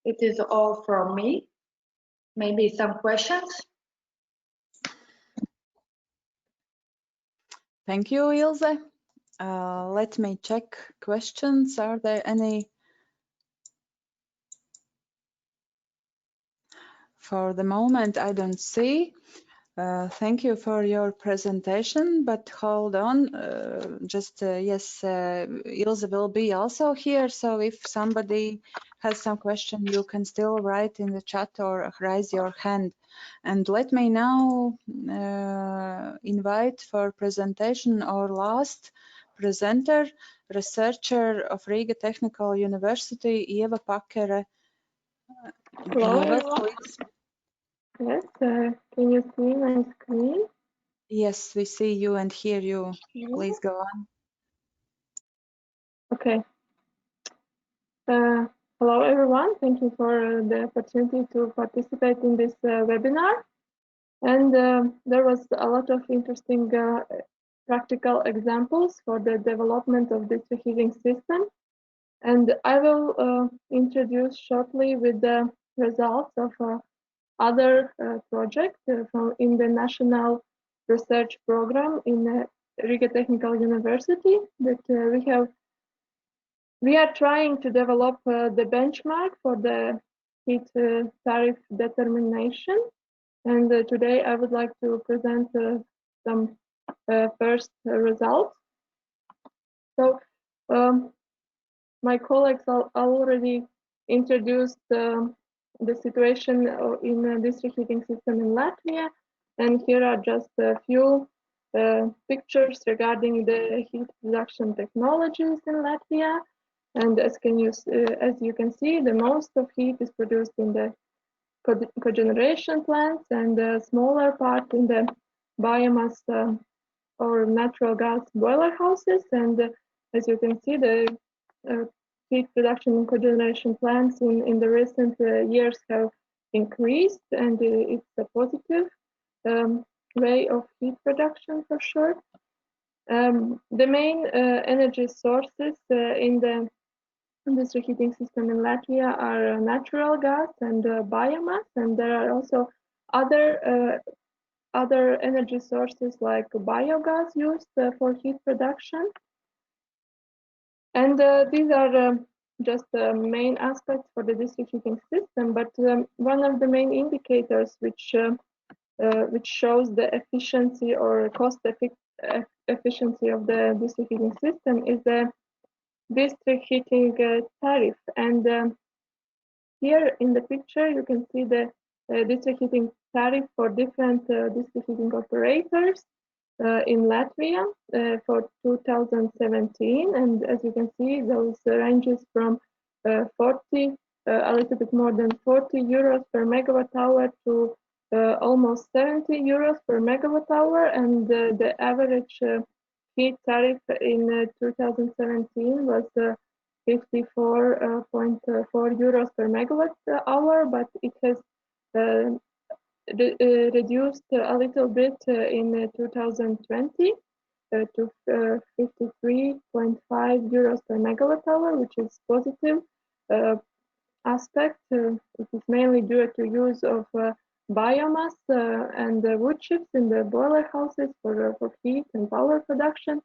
S5: it is all from me. Maybe some questions?
S1: Thank you, Ilse. Let me check questions. Are there any? For the moment, I don't see. Thank you for your presentation, but hold on. Yes, Ilse will be also here. So if somebody has some question, you can still write in the chat or raise your hand. And let me now invite for presentation our last presenter, researcher of Riga Technical University, Ieva Pakere.
S6: Hello,
S1: Ieva,
S6: everyone.
S1: please.
S6: Yes, can you see my screen?
S1: Yes, we see you and hear you.
S6: Yeah.
S1: Please go on.
S6: Okay. Hello, everyone. Thank you for the opportunity to participate in this webinar. And there was a lot of interesting practical examples for the development of district heating system. And I will introduce shortly with the results of other project from in the national research program in Riga Technical University that we are trying to develop the benchmark for the heat tariff determination. And today I would like to present some first results. So my colleagues already introduced the situation in the district heating system in Latvia. And here are just a few pictures regarding the heat production technologies in Latvia. And as you can see, the most of heat is produced in the cogeneration plants and a smaller part in the biomass or natural gas boiler houses. And as you can see, the heat production in cogeneration plants in the recent years have increased, and it's a positive way of heat production for sure. The main energy sources in the district heating system in Latvia are natural gas and biomass, and there are also other energy sources like biogas used for heat production. And these are just the main aspects for the district heating system. But one of the main indicators which shows the efficiency or cost efficiency of the district heating system is the district heating tariff. And here in the picture you can see the district heating tariff for different district heating operators in Latvia for 2017. And as you can see, those ranges from a little bit more than 40 euros per megawatt hour to almost 70 euros per megawatt hour. And the average heat tariff in 2017 was 54.4 euros per megawatt hour, but it has reduced a little bit in 2020 to 53.5 euros per megawatt hour, which is positive aspect. It is mainly due to use of biomass and wood chips in the boiler houses for heat and power production.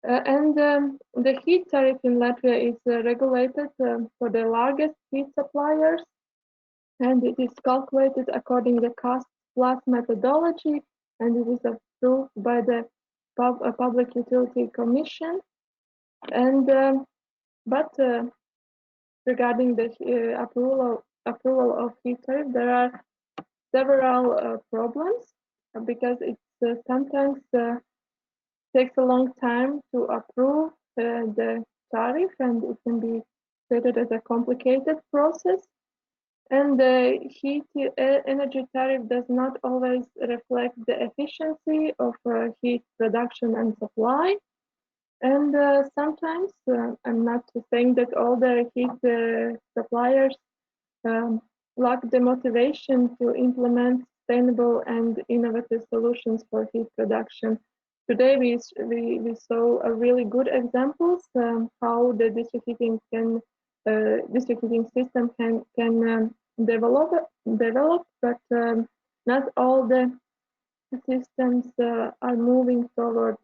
S6: And the heat tariff in Latvia is regulated for the largest heat suppliers, and it is calculated according to the cost-plus methodology, and it is approved by the Public Utility Commission. And but regarding the approval of heat tariff, there are several problems because it sometimes takes a long time to approve the tariff, and it can be treated as a complicated process. And the heat energy tariff does not always reflect the efficiency of heat production and supply. And sometimes, I'm not saying that all the heat suppliers lack the motivation to implement sustainable and innovative solutions for heat production. Today we saw a really good examples how the district heating system can develop, but not all the systems are moving toward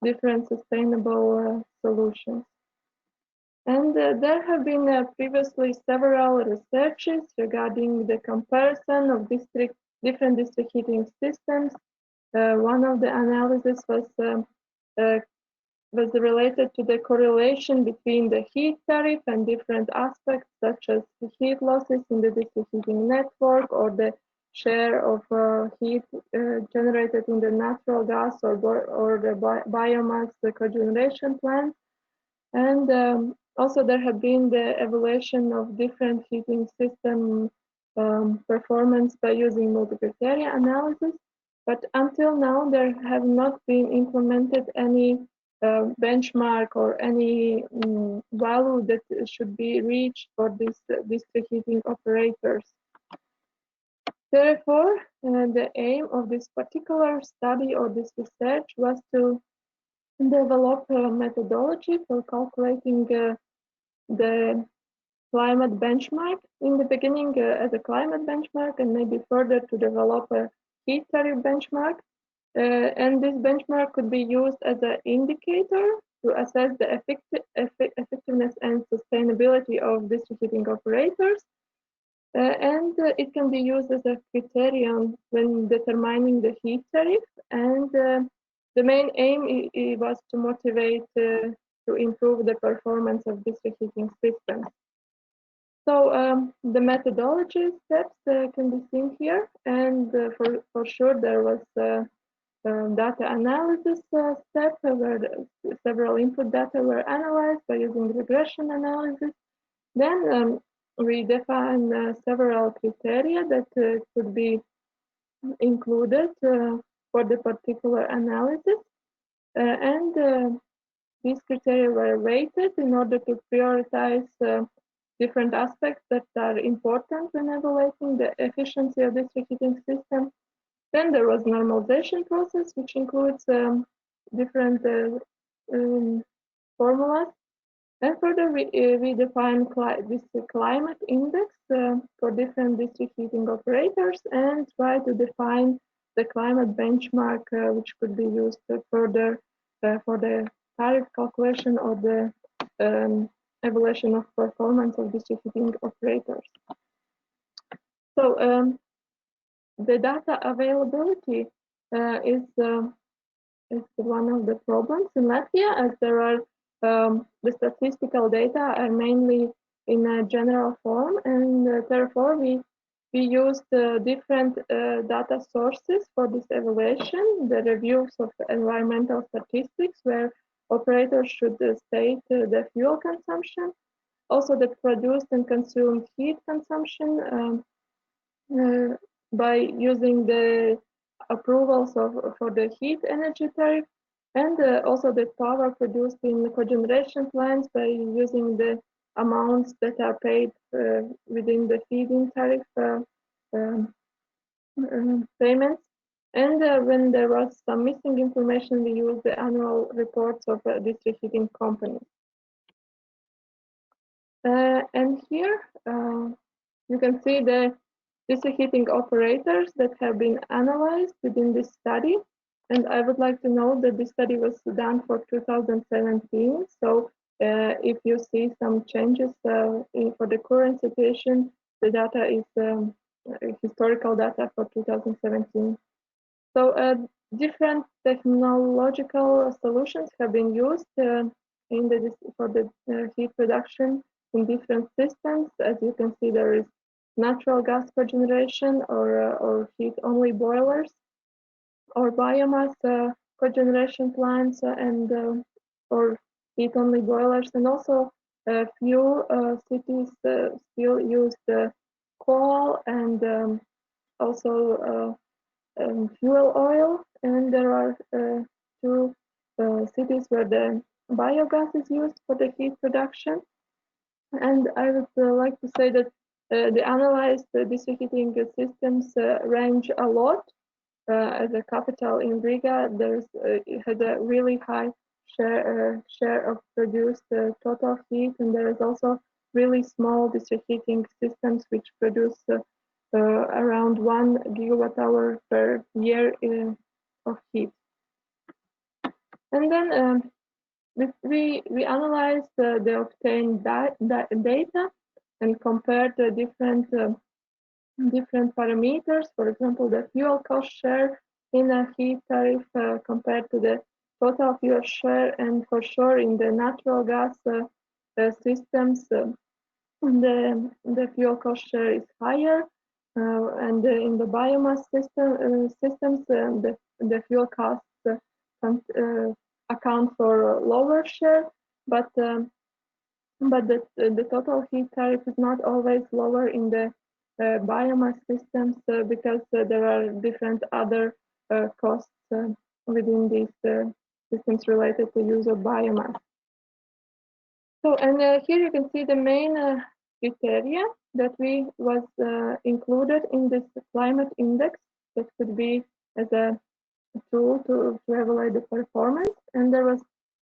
S6: different sustainable solutions. And there have been previously several researches regarding the comparison of different district heating systems. One of the analyses was related to the correlation between the heat tariff and different aspects such as the heat losses in the district heating network, or the share of heat generated in the natural gas or the biomass cogeneration plants. And also there have been the evaluation of different heating system performance by using multi-criteria analysis. But until now, there have not been implemented any benchmark or any value that should be reached for this district heating operators. Therefore, the aim of this particular study or this research was to develop a methodology for calculating the climate benchmark in the beginning as a climate benchmark, and maybe further to develop a heat tariff benchmark. And this benchmark could be used as an indicator to assess the effectiveness and sustainability of district heating operators. And it can be used as a criterion when determining the heat tariff. And the main aim was to motivate to improve the performance of district heating systems. So the methodology steps can be seen here, and for sure there was data analysis step where several input data were analyzed by using regression analysis. Then we define several criteria that could be included for the particular analysis, and these criteria were weighted in order to prioritize different aspects that are important when evaluating the efficiency of district heating system. Then there was normalization process, which includes different formulas. And further, we define this climate index for different district heating operators and try to define the climate benchmark, which could be used further for the tariff calculation or the evaluation of performance of district heating operators. So the data availability is one of the problems in Latvia, as there are the statistical data are mainly in a general form, and therefore we used different data sources for this evaluation, the reviews of environmental statistics, where operators should state the fuel consumption, also the produced and consumed heat consumption by using the approvals for the heat energy tariff, and also the power produced in the cogeneration plants by using the amounts that are paid within the feed-in tariff payments. And when there was some missing information, we used the annual reports of district heating companies. And here you can see the district heating operators that have been analyzed within this study. And I would like to note that this study was done for 2017. So if you see some changes for the current situation, the data is historical data for 2017. So different technological solutions have been used for the heat production in different systems. As you can see, there is natural gas cogeneration or heat-only boilers, or biomass cogeneration plants, and or heat-only boilers, and also few cities still use coal and also fuel oil, and there are two cities where the biogas is used for the heat production. And I would like to say that the analyzed district heating systems range a lot. As a capital in Riga, it has a really high share of produced total heat, and there is also really small district heating systems which produce around 1 gigawatt-hour per year of heat. And then we analyzed the obtained data and compared the different parameters. For example, the fuel cost share in a heat tariff compared to the total fuel share, and for sure in the natural gas systems, the fuel cost share is higher, and in the biomass systems, the fuel costs account for a lower share, but the total heat tariff is not always lower in the biomass systems because there are different other costs within these systems related to use of biomass. So, and here you can see the main criteria that we was included in this climate index that could be as a tool to evaluate the performance. And there was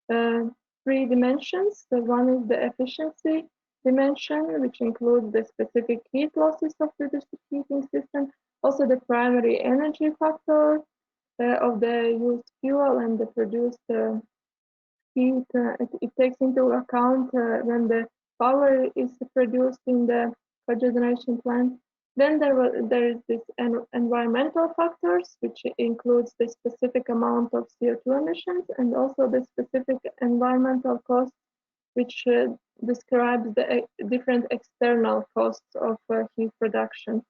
S6: 3 dimensions. So one is the efficiency dimension, which includes the specific heat losses of the district heating system, also the primary energy factor of the used fuel and the produced heat. It takes into account when the power is produced in the cogeneration plant. Then there is this environmental factors, which includes the specific amount of CO2 emissions and also the specific environmental costs, which describes the different external costs of heat production.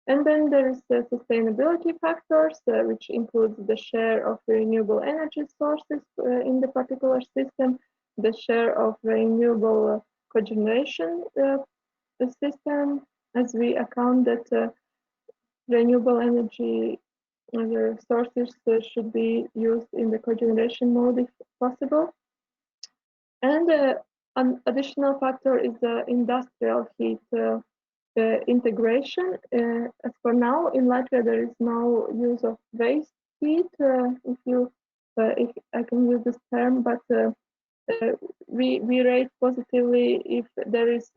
S6: And then there is the sustainability factors, which includes the share of renewable energy sources in the particular system, the share of renewable cogeneration system, as we account that renewable energy sources should be used in the cogeneration mode if possible. And an additional factor is the industrial heat integration. As for now, in Latvia, there is no use of waste heat, if I can use this term, but we rate positively if there is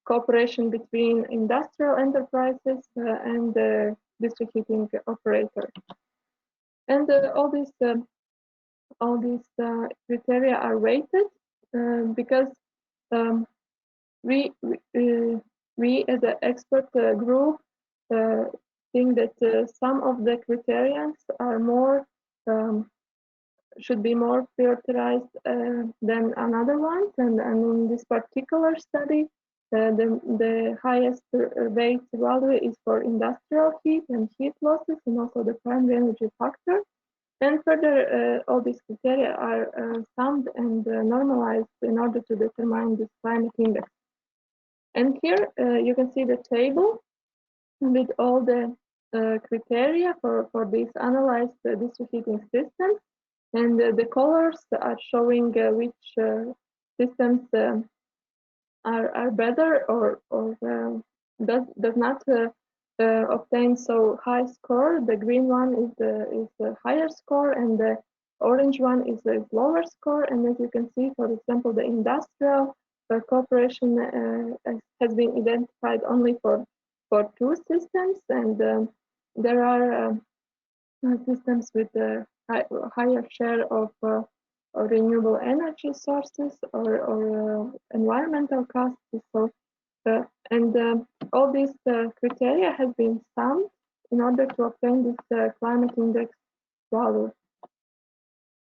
S6: cooperation between industrial enterprises and the district heating operator. And all these criteria are weighted because we as an expert group think that some of the criteria are more should be more prioritized than another ones, and in this particular study, the highest weight value is for industrial heat and heat losses, and also the primary energy factor. And further, all these criteria are summed and normalized in order to determine this climate index. And here you can see the table with all the criteria for these analyzed district heating systems. And the colors are showing which systems are better or does not obtain so high score. The green one is a higher score, and the orange one is a lower score. And as you can see, for example, the industrial cooperation has been identified only for 2 systems, and there are systems with a higher share of renewable energy sources or environmental costs. So, and all these criteria have been summed in order to obtain this climate index value.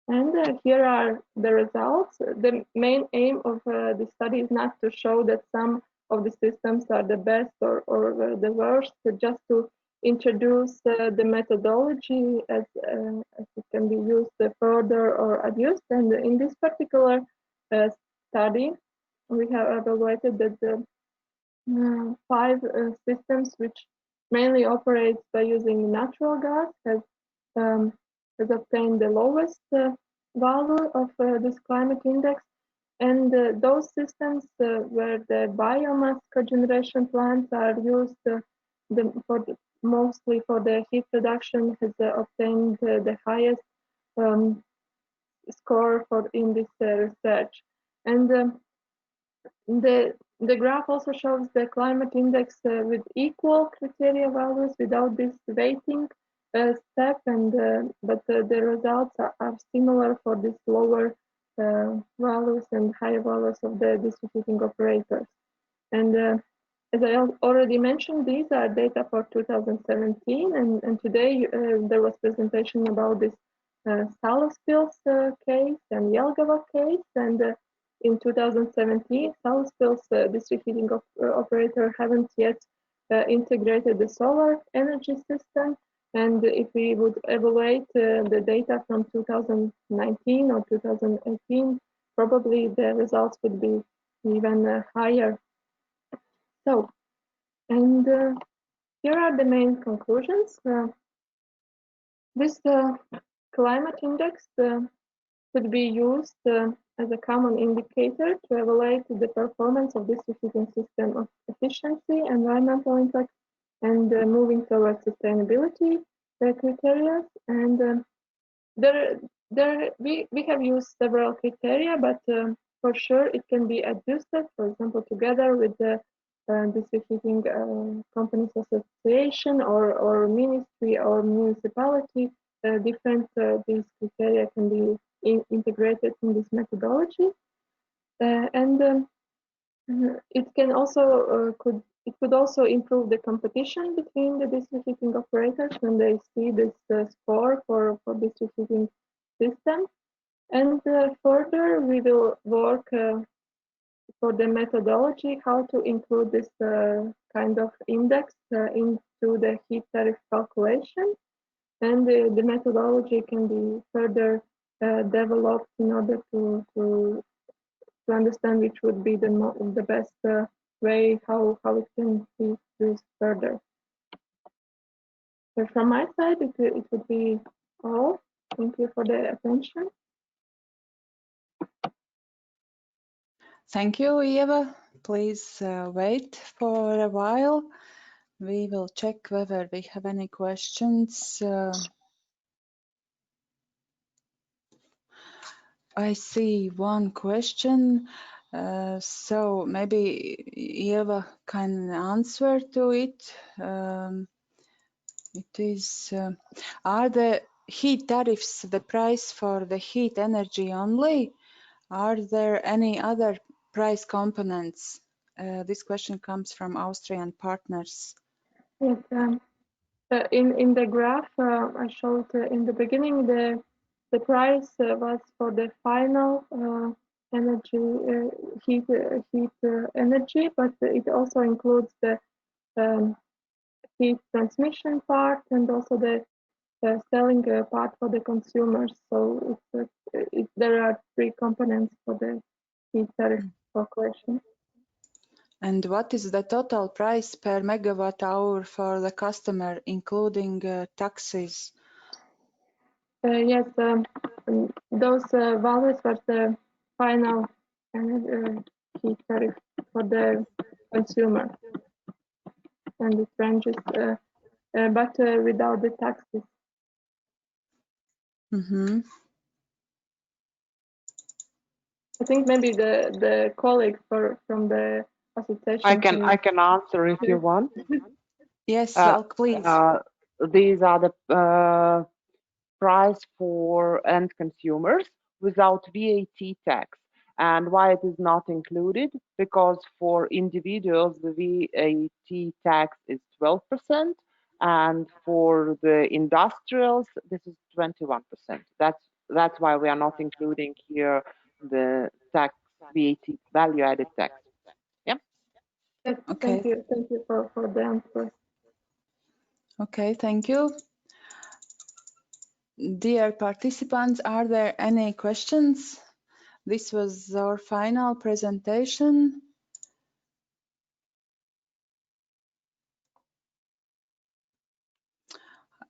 S6: And here are the results. The main aim of the study is not to show that some of the systems are the best or the worst, just to introduce the methodology as it can be used further or adjusted. And in this particular study, we have evaluated that the 5 systems which mainly operate by using natural gas has obtained the lowest value of this climate index, and those systems where the biomass cogeneration plants are used mostly for the heat production has obtained the highest score in this research. And the graph also shows the climate index with equal criteria values without this weighting step, and but the results are similar for these lower values and higher values of the district heating operators. And as I already mentioned, these are data for 2017, and today there was presentation about this Salaspils case and Jelgava case, and in 2017, Salaspils district heating operator haven't yet integrated the solar energy system. And if we would evaluate the data from 2019 or 2018, probably the results would be even higher. So, and here are the main conclusions. This climate index could be used as a common indicator to evaluate the performance of district heating system of efficiency, environmental impact, and moving towards sustainability criteria. And we have used several criteria, but for sure it can be adjusted, for example, together with the district heating companies association or ministry or municipality. Different these criteria can be integrated in this methodology, and it can also could also improve the competition between the district heating operators when they see this score for district heating system. And further, we will work for the methodology how to include this kind of index into the heat tariff calculation. And the methodology can be further developed in order to understand which would be the best way how it can be used further. So from my side, it would be all. Thank you for the attention.
S1: Thank you, Eva. Please wait for a while. We will check whether we have any questions. I see one question, so maybe Eva can answer to it. It is, are the heat tariffs the price for the heat energy only? Are there any other price components? This question comes from Austrian partners.
S6: Yes, in the graph I showed in the beginning, the price was for the final energy heat energy, but it also includes the heat transmission part and also the selling part for the consumers. So there are three components for the heat tariff calculation.
S1: And what is the total price per megawatt hour for the customer, including taxes?
S6: Yes, those values were the final heat tariff for the consumer, and it ranges, but without the taxes.
S1: Mm-hmm.
S6: I think maybe the colleagues from the association.
S2: I can answer if you want.
S1: Yes, please.
S2: These are the price for end consumers without VAT tax. And why it is not included? Because for individuals, the VAT tax is 12%, and for the industrials, this is 21%. That's why we are not including here the tax, VAT, value-added tax. Yeah.
S6: Yes,
S1: Okay.
S6: Thank you for the answer.
S1: Okay, thank you. Dear participants, are there any questions? This was our final presentation.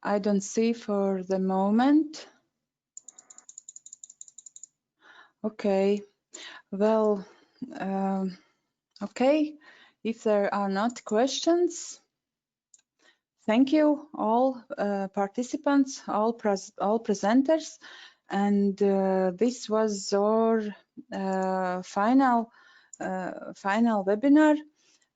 S1: I don't see for the moment. Okay, well, okay, if there are not questions, thank you all participants, all presenters, and this was our final webinar.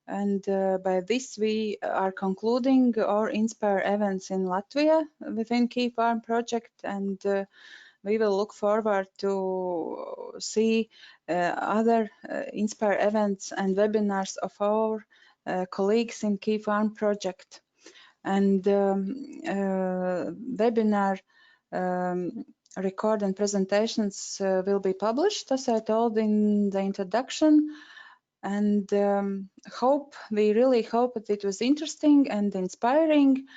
S1: And by this, we are concluding our Inspire events in Latvia within KeepWarm project, and we will look forward to see other Inspire events and webinars of our colleagues in KeepWarm project. And webinar record and presentations will be published, as I told in the introduction. And we really hope that it was interesting and inspiring,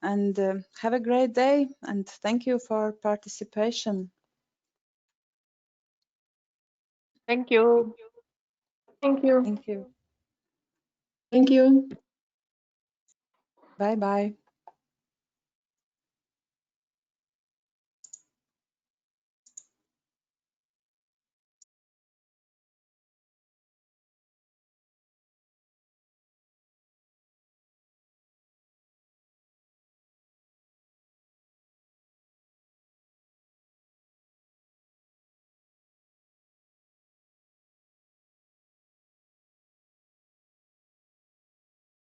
S1: and have a great day, and thank you for participation.
S2: Thank you.
S6: Thank you.
S1: Thank you.
S3: Thank you.
S1: Bye bye.